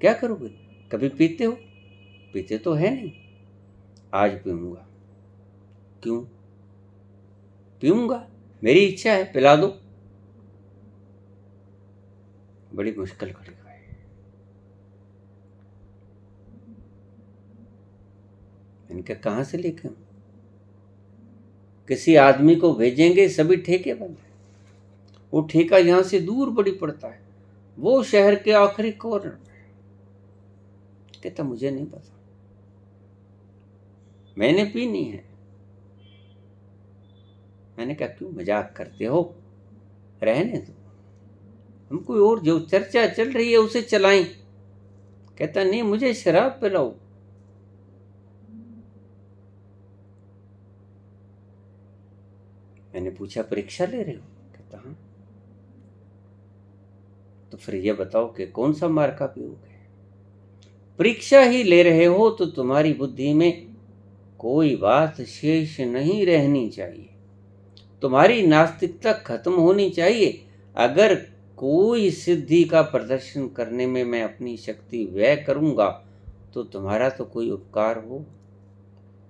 क्या करोगे? कभी पीते हो? पीते तो है नहीं। आज पीऊंगा। क्यों पीऊंगा? मेरी इच्छा है, पिला दो। बड़ी मुश्किल खड़ी हुई। मैंने कहा कहां से लेके आऊं? किसी आदमी को भेजेंगे, सभी ठेके बंद है। वो ठेका यहां से दूर बड़ी पड़ता है, वो शहर के आखिरी कॉर्नर में। कहता मुझे नहीं पता, मैंने पीनी है। मैंने कहा क्यों मजाक करते हो, रहने दो, हम कोई और जो चर्चा चल रही है उसे चलाएं। कहता नहीं, मुझे शराब पिलाओ। मैंने पूछा परीक्षा ले रहे हो? कहता हाँ। तो फिर ये बताओ कि कौन सा मार्का पियोगे? परीक्षा ही ले रहे हो तो तुम्हारी बुद्धि में कोई बात शेष नहीं रहनी चाहिए, तुम्हारी नास्तिकता खत्म होनी चाहिए। अगर कोई सिद्धि का प्रदर्शन करने में मैं अपनी शक्ति व्यय करूंगा तो तुम्हारा तो कोई उपकार हो,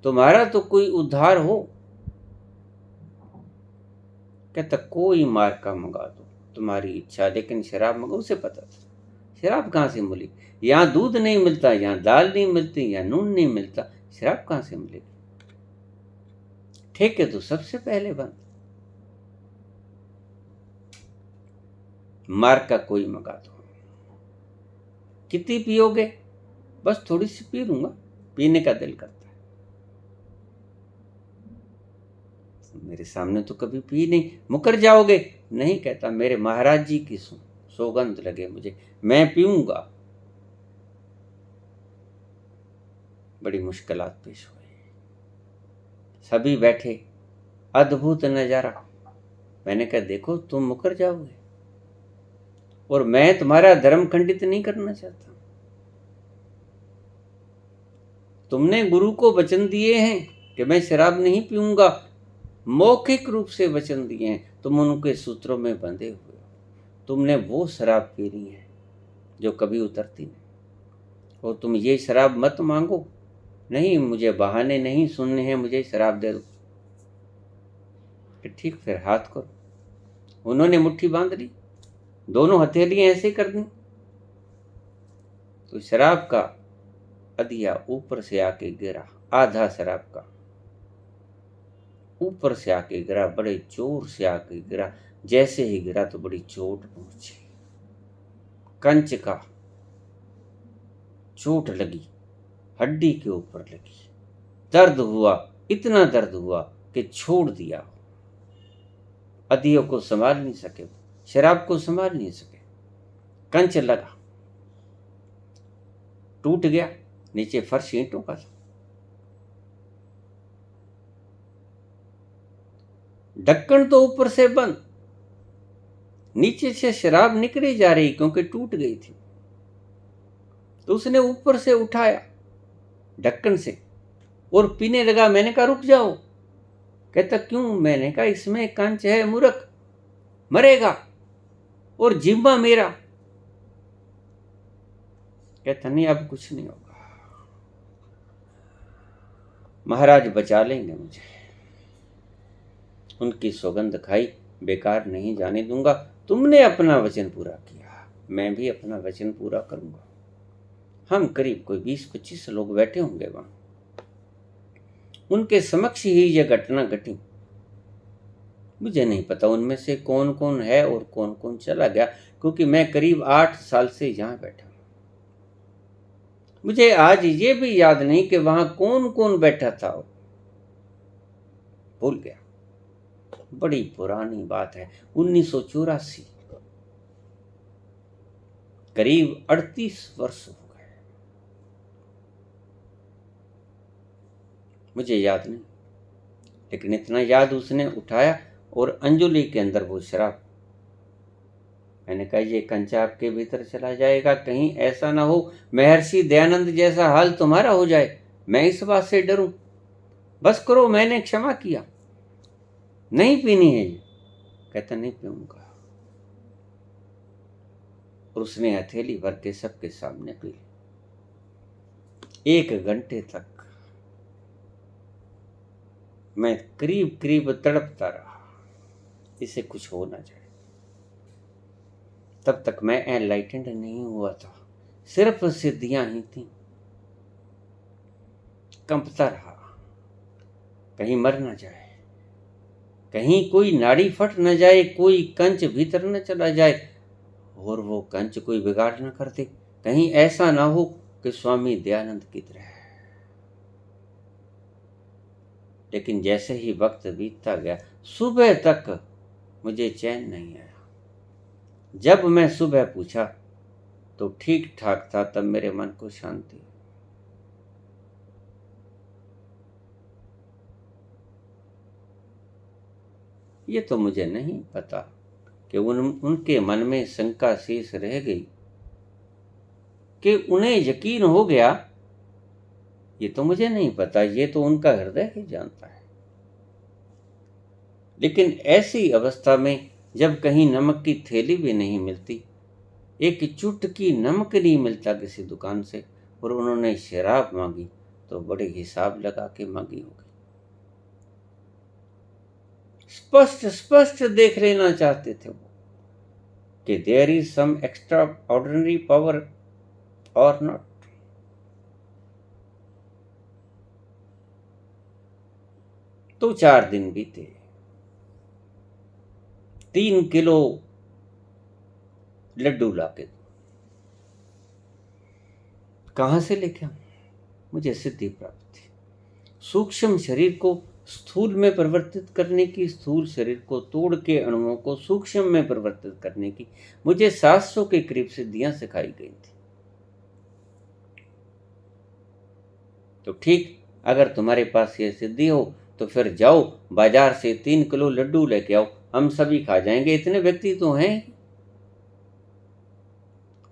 तुम्हारा तो कोई उद्धार हो। कहता कोई मार्का मंगा दो, तुम्हारी इच्छा, लेकिन शराब मंगाओ। उसे पता था शराब कहाँ से मिली, यहाँ दूध नहीं मिलता, यहाँ दाल नहीं मिलती, यहाँ नून नहीं मिलता, शराब कहाँ से मिलेगी? ठेके तो सबसे पहले बंद। मार्का कोई मंगा दो। कितनी पियोगे? बस थोड़ी सी पी लूंगा, पीने का दिल करता है। मेरे सामने तो कभी पी नहीं, मुकर जाओगे? नहीं। कहता मेरे महाराज जी की सौगंध लगे मुझे, मैं पीऊंगा। बड़ी मुश्किलात पेश हुई, सभी बैठे, अद्भुत नजारा। मैंने कहा देखो तुम मुकर जाओगे और मैं तुम्हारा धर्म खंडित नहीं करना चाहता। तुमने गुरु को वचन दिए हैं कि मैं शराब नहीं पीऊंगा, मौखिक रूप से वचन दिए हैं, तुम उनके सूत्रों में बंधे हुए हो। तुमने वो शराब पीनी है जो कभी उतरती नहीं। और तुम ये शराब मत मांगो, नहीं मुझे बहाने नहीं सुनने हैं, मुझे शराब दे दो। ठीक, फिर हाथ करो। उन्होंने मुट्ठी बांध ली, दोनों हथेलियां ऐसे कर दी, तो शराब का अधिया ऊपर से आके गिरा, आधा शराब का ऊपर से आके गिरा, बड़े जोर से आके गिरा। जैसे ही गिरा तो बड़ी चोट पहुंची, कंच का चोट लगी, हड्डी के ऊपर लगी। दर्द हुआ, इतना दर्द हुआ कि छोड़ दिया। अधियों को संभाल नहीं सके, शराब को संभाल नहीं सके। कंच लगा, टूट गया, नीचे फर्श ईंटों का था। ढक्कन तो ऊपर से बंद, नीचे से शराब निकली जा रही क्योंकि टूट गई थी। तो उसने ऊपर से उठाया ढक्कन से और पीने लगा। मैंने कहा रुक जाओ। कहता क्यों? मैंने कहा इसमें कंच है, मूर्ख, मरेगा और जिम्मा मेरा। कहता नहीं अब कुछ नहीं होगा, महाराज बचा लेंगे मुझे, उनकी सौगंध खाई, बेकार नहीं जाने दूंगा। तुमने अपना वचन पूरा किया, मैं भी अपना वचन पूरा करूंगा। हम करीब कोई 20-25 लोग बैठे होंगे वहां, उनके समक्ष ही यह घटना घटी। मुझे नहीं पता उनमें से कौन कौन है और कौन कौन चला गया, क्योंकि मैं करीब 8 साल से यहां बैठा। मुझे आज ये भी याद नहीं कि वहां कौन कौन बैठा था, भूल गया। बड़ी पुरानी बात है, 1984, करीब 38 वर्ष हो गए। मुझे याद नहीं, लेकिन इतना याद उसने उठाया और अंजलि के अंदर वो शराब। मैंने कहा ये कंचा आपके भीतर चला जाएगा, कहीं ऐसा ना हो महर्षि दयानंद जैसा हाल तुम्हारा हो जाए, मैं इस बात से डरूं। बस करो, मैंने क्षमा किया, नहीं पीनी है ये। कहता नहीं पीऊंगा। और उसने हथेली भर के सबके सामने पी ली। 1 घंटे तक मैं करीब करीब तड़पता रहा, इसे कुछ हो ना जाए। तब तक मैं एनलाइटेंड नहीं हुआ था, सिर्फ सिद्धियां ही थी। कंपता रहा, कहीं मर ना जाए, कहीं कोई नाड़ी फट न जाए, कोई कंच भीतर न चला जाए और वो कंच कोई बिगाड़ न कर दे, कहीं ऐसा ना हो कि स्वामी दयानंद की तरह। लेकिन जैसे ही वक्त बीतता गया, सुबह तक मुझे चैन नहीं आया। जब मैं सुबह पूछा तो ठीक ठाक था, तब मेरे मन को शांति। ये तो मुझे नहीं पता कि उनके मन में शंका शेष रह गई कि उन्हें यकीन हो गया। ये तो मुझे नहीं पता, ये तो उनका हृदय ही जानता है। लेकिन ऐसी अवस्था में जब कहीं नमक की थैली भी नहीं मिलती, एक चुटकी नमक नहीं मिलता किसी दुकान से, और उन्होंने शराब मांगी तो बड़े हिसाब लगा के मांगी होगी। स्पष्ट स्पष्ट देख लेना चाहते थे वो कि there is some extraordinary power और नॉट। तो 4 दिन बीते। 3 किलो लड्डू लाके कहां से लेके आऊं? मुझे सिद्धि प्राप्त थी, सूक्ष्म शरीर को स्थूल में परिवर्तित करने की, स्थूल शरीर को तोड़ के अणुओं को सूक्ष्म में परिवर्तित करने की मुझे 700 के करीब सिद्धियां सिखाई गई थी। तो ठीक, अगर तुम्हारे पास ये सिद्धि हो तो फिर जाओ बाजार से 3 किलो लड्डू लेके आओ, हम सभी खा जाएंगे। इतने व्यक्ति तो हैं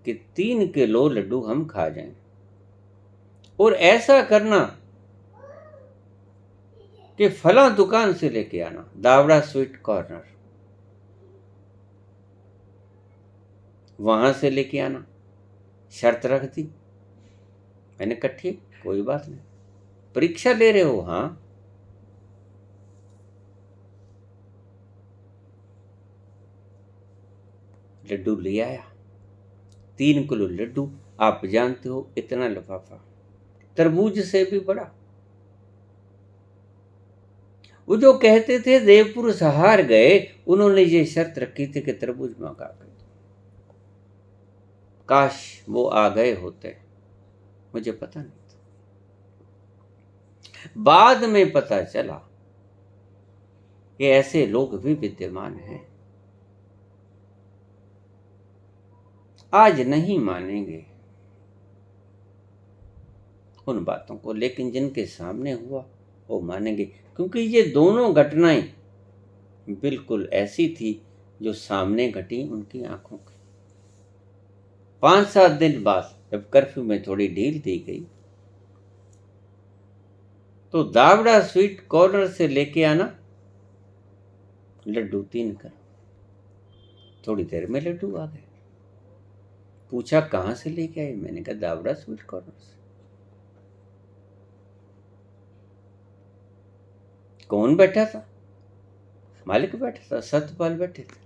कि 3 किलो लड्डू हम खा जाएंगे। और ऐसा करना कि फला दुकान से लेके आना, दावड़ा स्वीट कॉर्नर, वहां से लेके आना, शर्त रख दी। मैंने कहा ठीक, कोई बात नहीं, परीक्षा ले रहे हो? हाँ। लड्डू ले आया, 3 किलो लड्डू। आप जानते हो इतना लिफाफा, तरबूज से भी बड़ा। वो जो कहते थे देवपुर सहार गए, उन्होंने ये शर्त रखी थी कि तरबूज मंगा के। काश वो आ गए होते, मुझे पता नहीं था। बाद में पता चला कि ऐसे लोग भी विद्यमान हैं। आज नहीं मानेंगे उन बातों को, लेकिन जिनके सामने हुआ वो मानेंगे, क्योंकि ये दोनों घटनाएं बिल्कुल ऐसी थी जो सामने घटी उनकी आंखों की। 5-7 दिन बाद जब कर्फ्यू में थोड़ी ढील दी गई तो दावड़ा स्वीट कॉर्नर से लेके आना लड्डू 3 कर। थोड़ी देर में लड्डू आ गए। पूछा कहां से लेके आए? मैंने कहा दावड़ा स्वीट कॉर्नर से। कौन बैठा था? मालिक बैठा था, सत्यपाल बैठे थे।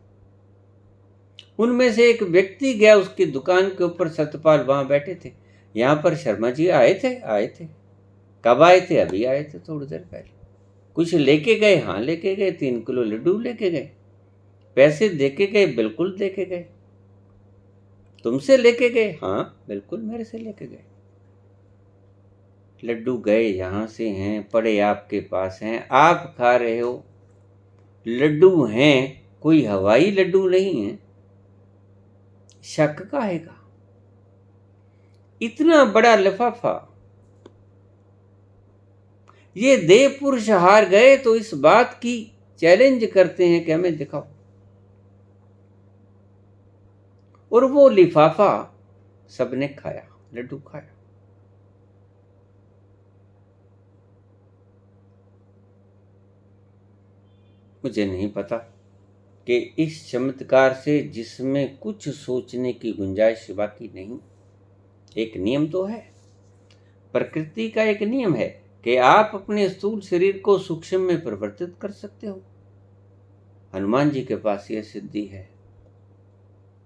उनमें से एक व्यक्ति गया उसकी दुकान के ऊपर, सत्यपाल वहां बैठे थे। यहां पर शर्मा जी आए थे? आए थे। कब आए थे? अभी आए थे, थोड़ी देर पहले। कुछ लेके गए? हाँ लेके गए, 3 किलो लड्डू लेके गए। पैसे देके गए? बिल्कुल देके गए। तुमसे लेके गए? हाँ बिल्कुल मेरे से लेके गए। लड्डू गए यहां से हैं, पड़े आपके पास हैं, आप खा रहे हो। लड्डू हैं, कोई हवाई लड्डू नहीं है, शक काहेगा? इतना बड़ा लिफाफा, ये देव पुरुष हार गए तो इस बात की चैलेंज करते हैं कि हमें दिखाओ, और वो लिफाफा सबने खाया, लड्डू खाया। मुझे नहीं पता कि इस चमत्कार से, जिसमें कुछ सोचने की गुंजाइश बाकी नहीं, एक नियम तो है, प्रकृति का एक नियम है कि आप अपने स्थूल शरीर को सूक्ष्म में परिवर्तित कर सकते हो। हनुमान जी के पास यह सिद्धि है,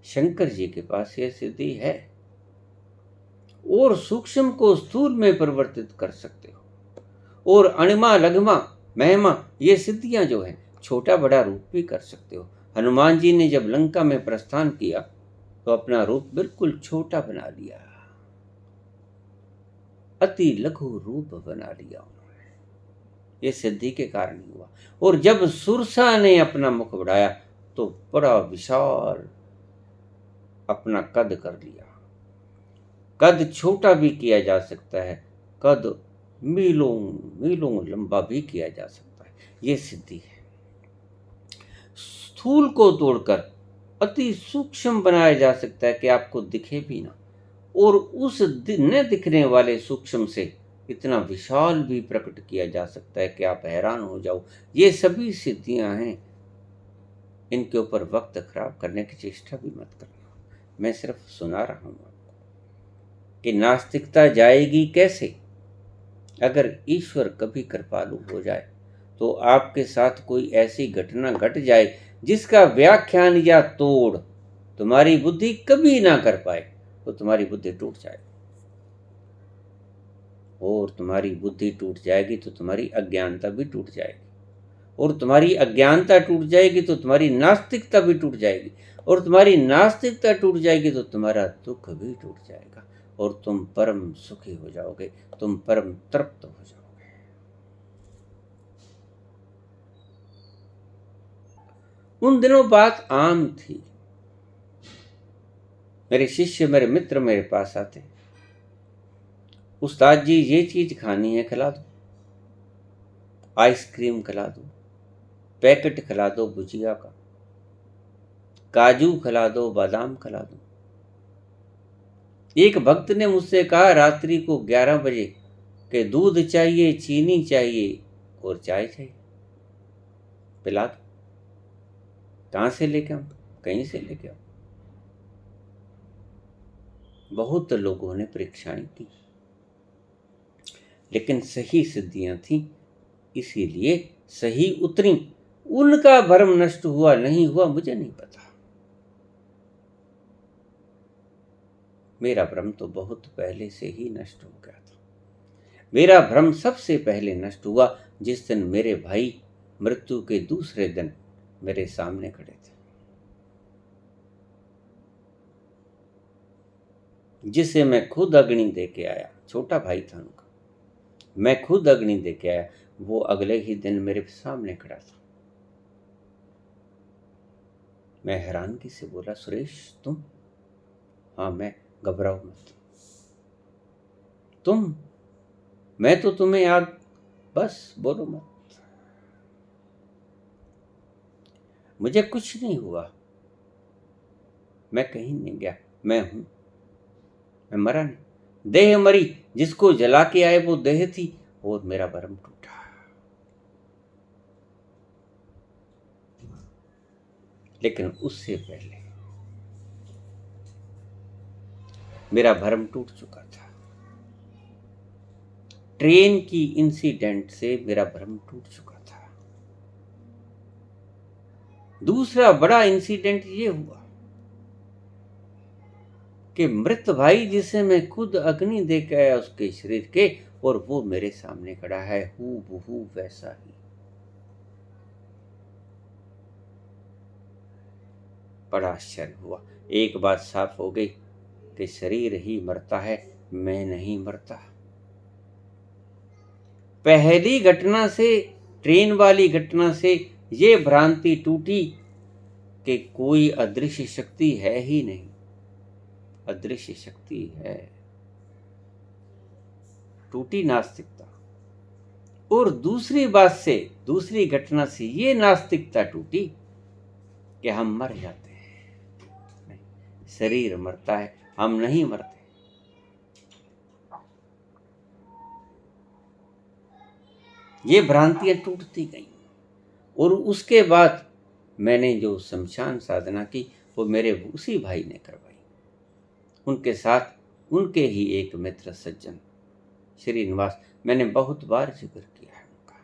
शंकर जी के पास यह सिद्धि है, और सूक्ष्म को स्थूल में परिवर्तित कर सकते हो। और अणिमा लघिमा महिमा ये सिद्धियां जो है, छोटा बड़ा रूप भी कर सकते हो। हनुमान जी ने जब लंका में प्रस्थान किया तो अपना रूप बिल्कुल छोटा बना लिया, अति लघु रूप बना लिया उन्होंने, ये सिद्धि के कारण ही हुआ। और जब सुरसा ने अपना मुख बढ़ाया तो बड़ा विशाल अपना कद कर लिया। कद छोटा भी किया जा सकता है, कद मीलों मीलों लंबा भी किया जा सकता है, ये सिद्धि है। स्थूल को तोड़कर अति सूक्ष्म बनाया जा सकता है कि आपको दिखे भी ना, और उस न दिखने वाले सूक्ष्म से इतना विशाल भी प्रकट किया जा सकता है कि आप हैरान हो जाओ। ये सभी सिद्धियां हैं, इनके ऊपर वक्त खराब करने की चेष्टा भी मत करना। मैं सिर्फ सुना रहा हूं आपको कि नास्तिकता जाएगी कैसे। अगर ईश्वर कभी कृपालु हो जाए तो आपके साथ कोई ऐसी घटना घट जाए जिसका व्याख्यान या तोड़ तुम्हारी बुद्धि कभी ना कर पाए, तो तुम्हारी बुद्धि टूट जाए, और तुम्हारी बुद्धि टूट जाएगी तो तुम्हारी अज्ञानता भी टूट जाएगी, और तुम्हारी अज्ञानता टूट जाएगी तो तुम्हारी नास्तिकता भी टूट जाएगी, और तुम्हारी नास्तिकता टूट जाएगी तो तुम्हारा दुख भी टूट जाएगा, और तुम परम सुखी हो जाओगे, तुम परम तृप्त हो जाओगे। उन दिनों बात आम थी। मेरे शिष्य, मेरे मित्र मेरे पास आते, उस्ताद जी ये चीज खानी है, खिला दो, आइसक्रीम खिला दो, पैकेट खिला दो भुजिया का, काजू खिला दो, बादाम खिला दो। एक भक्त ने मुझसे कहा रात्रि को 11 बजे कि दूध चाहिए, चीनी चाहिए और चाय चाहिए, पिला दो। कहाँ से लेके आऊं? कहीं से लेके आऊं। बहुत लोगों ने परीक्षाएं की, लेकिन सही सिद्धियां थी, इसीलिए सही उतरी। उनका भ्रम नष्ट हुआ नहीं हुआ मुझे नहीं पता, मेरा भ्रम तो बहुत पहले से ही नष्ट हो गया था। मेरा भ्रम सबसे पहले नष्ट हुआ जिस दिन मेरे भाई मृत्यु के दूसरे दिन मेरे सामने खड़े थे, जिसे मैं खुद अग्नि दे के आया। छोटा भाई था उनका, मैं खुद अग्नि दे के आया, वो अगले ही दिन मेरे सामने खड़ा था। मैं हैरानगी से बोला, सुरेश तुम? हाँ मैं। घबराओ मत, तुम? मैं तो तुम्हें याद, बस बोलो मत। मुझे कुछ नहीं हुआ, मैं कहीं नहीं गया, मैं हूं, मैं मरा नहीं। देह मरी, जिसको जला के आए वो देह थी, और मेरा भ्रम टूटा। लेकिन उससे पहले मेरा भ्रम टूट चुका था। ट्रेन की इंसिडेंट से मेरा भ्रम टूट चुका था। दूसरा बड़ा इंसिडेंट ये हुआ कि मृत भाई जिसे मैं खुद अग्नि दे के आया उसके शरीर के, और वो मेरे सामने खड़ा है हूबहू वैसा ही। बड़ा आश्चर्य हुआ। एक बात साफ हो गई कि शरीर ही मरता है, मैं नहीं मरता। पहली घटना से, ट्रेन वाली घटना से ये भ्रांति टूटी कि कोई अदृश्य शक्ति है ही नहीं। अदृश्य शक्ति है, टूटी नास्तिकता। और दूसरी बात से, दूसरी घटना से ये नास्तिकता टूटी कि हम मर जाते हैं। नहीं, शरीर मरता है, हम नहीं मरते। ये भ्रांतियां टूटती गई। और उसके बाद मैंने जो शमशान साधना की वो मेरे उसी भाई ने करवाई। उनके साथ उनके ही एक मित्र सज्जन श्रीनिवास, मैंने बहुत बार जिक्र किया है उनका।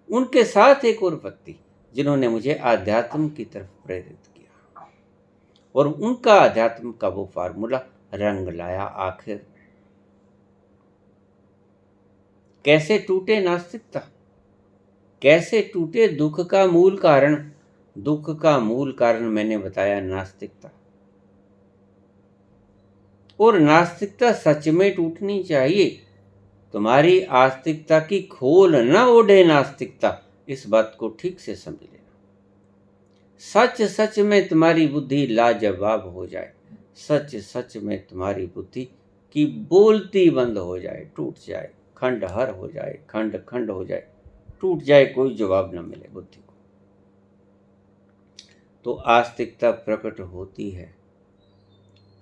उनके साथ एक और व्यक्ति जिन्होंने मुझे आध्यात्म की तरफ प्रेरित किया, और उनका आध्यात्म का वो फार्मूला रंग लाया आखिर में। कैसे टूटे नास्तिकता, कैसे टूटे दुख का मूल कारण। दुख का मूल कारण मैंने बताया नास्तिकता। और नास्तिकता सच में टूटनी चाहिए। तुम्हारी आस्तिकता की खोल न ओढ़े नास्तिकता, इस बात को ठीक से समझ लेना। सच सच में तुम्हारी बुद्धि लाजवाब हो जाए, सच सच में तुम्हारी बुद्धि की बोलती बंद हो जाए, टूट जाए, खंडहर हो जाए, खंड खंड हो जाए, टूट जाए, कोई जवाब न मिले बुद्धि को, तो आस्तिकता प्रकट होती है,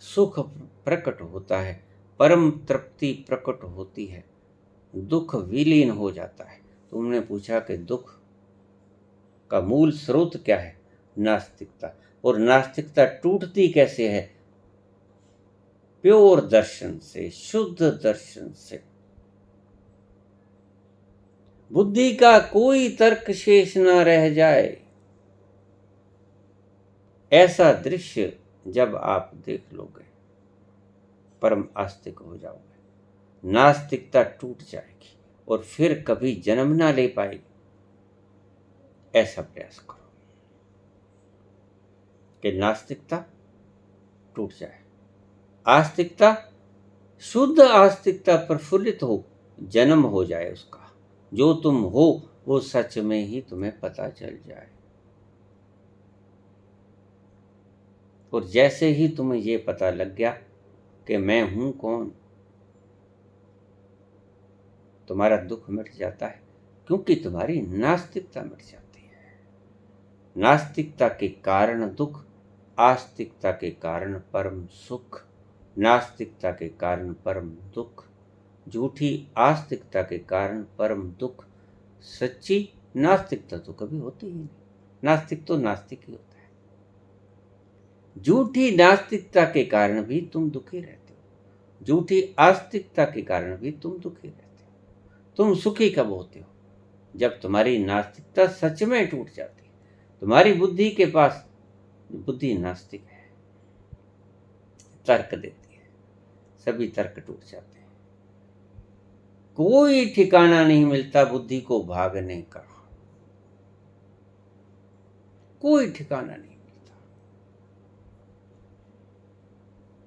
सुख प्रकट होता है, परम तृप्ति प्रकट होती है, दुख विलीन हो जाता है। तुमने पूछा कि दुख का मूल स्रोत क्या है? नास्तिकता। और नास्तिकता टूटती कैसे है? प्योर दर्शन से, शुद्ध दर्शन से। बुद्धि का कोई तर्क शेष न रह जाए, ऐसा दृश्य जब आप देख लोगे परम आस्तिक हो जाओगे। नास्तिकता टूट जाएगी और फिर कभी जन्म ना ले पाएगी। ऐसा प्रयास करो कि नास्तिकता टूट जाए, आस्तिकता, शुद्ध आस्तिकता प्रफुल्लित हो, जन्म हो जाए उसका। जो तुम हो वो सच में ही तुम्हें पता चल जाए। और जैसे ही तुम्हें ये पता लग गया कि मैं हूं कौन, तुम्हारा दुख मिट जाता है, क्योंकि तुम्हारी नास्तिकता मिट जाती है। नास्तिकता के कारण दुख, आस्तिकता के कारण परम सुख। नास्तिकता के कारण परम दुख, झूठी आस्तिकता के कारण परम दुख। सच्ची नास्तिकता तो कभी होती ही नहीं। नास्तिक तो नास्तिक ही होता है। झूठी नास्तिकता के कारण भी तुम दुखी रहते हो, झूठी आस्तिकता के कारण भी तुम दुखी रहते हो। तुम सुखी कब होते हो? जब तुम्हारी नास्तिकता सच में टूट जाती है। तुम्हारी बुद्धि के पास, बुद्धि नास्तिक है, तर्क देती है, सभी तर्क टूट जाते हैं। कोई ठिकाना नहीं मिलता बुद्धि को भागने का, कोई ठिकाना नहीं मिलता।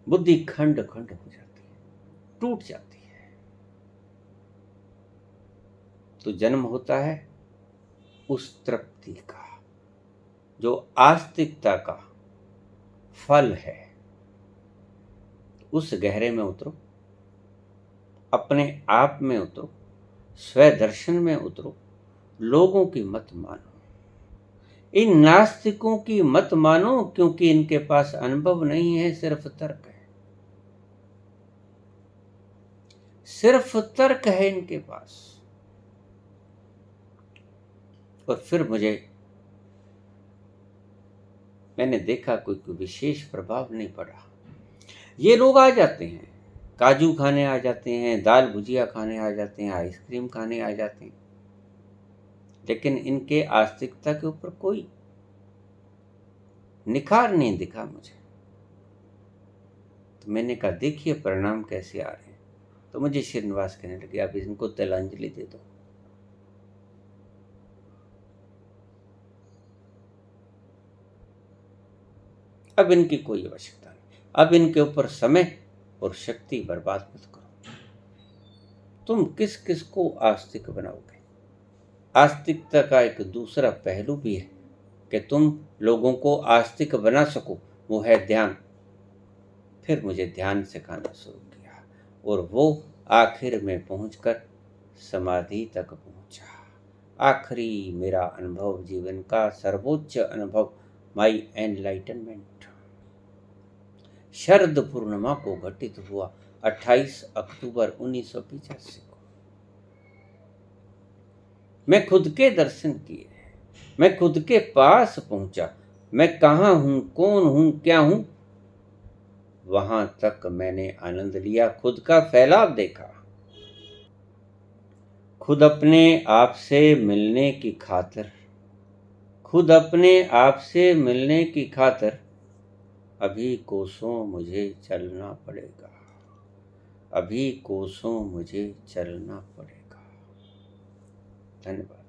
बुद्धि खंड खंड हो जाती है, टूट जाती है। तो जन्म होता है उस तृप्ति का जो आस्तिकता का फल है। उस गहरे में उतरो, अपने आप में उतरो, स्वदर्शन में उतरो। लोगों की मत मानो, इन नास्तिकों की मत मानो, क्योंकि इनके पास अनुभव नहीं है, सिर्फ तर्क है, सिर्फ तर्क है इनके पास। और फिर मैंने देखा कोई विशेष प्रभाव नहीं पड़ा। ये लोग आ जाते हैं, काजू खाने आ जाते हैं, दाल भुजिया खाने आ जाते हैं, आइसक्रीम खाने आ जाते हैं, लेकिन इनके आस्तिकता के ऊपर कोई निखार नहीं दिखा मुझे। तो मैंने कहा देखिए परिणाम कैसे आ रहे हैं। तो मुझे श्रीनिवास कहने लगे आप इनको तिलांजलि दे दो। अब इनकी कोई आवश्यकता नहीं, अब इनके ऊपर समय और शक्ति बर्बाद मत करो। तुम किस किस को आस्तिक बनाओगे? आस्तिकता का एक दूसरा पहलू भी है कि तुम लोगों को आस्तिक बना सको, वो है ध्यान। फिर मुझे ध्यान सिखाना शुरू किया और वो आखिर में पहुंचकर समाधि तक पहुंचा। आखिरी मेरा अनुभव, जीवन का सर्वोच्च अनुभव, माई एनलाइटनमेंट, शरद पूर्णिमा को घटित हुआ 28 अक्टूबर 1985 को। मैं खुद के दर्शन किए, मैं खुद के पास पहुंचा। मैं कहाँ हूं, कौन हूं, क्या हूं, वहां तक मैंने आनंद लिया, खुद का फैलाव देखा। खुद अपने आप से मिलने की खातिर, खुद अपने आप से मिलने की खातिर अभी कोसों मुझे चलना पड़ेगा, अभी कोसों मुझे चलना पड़ेगा। धन्यवाद।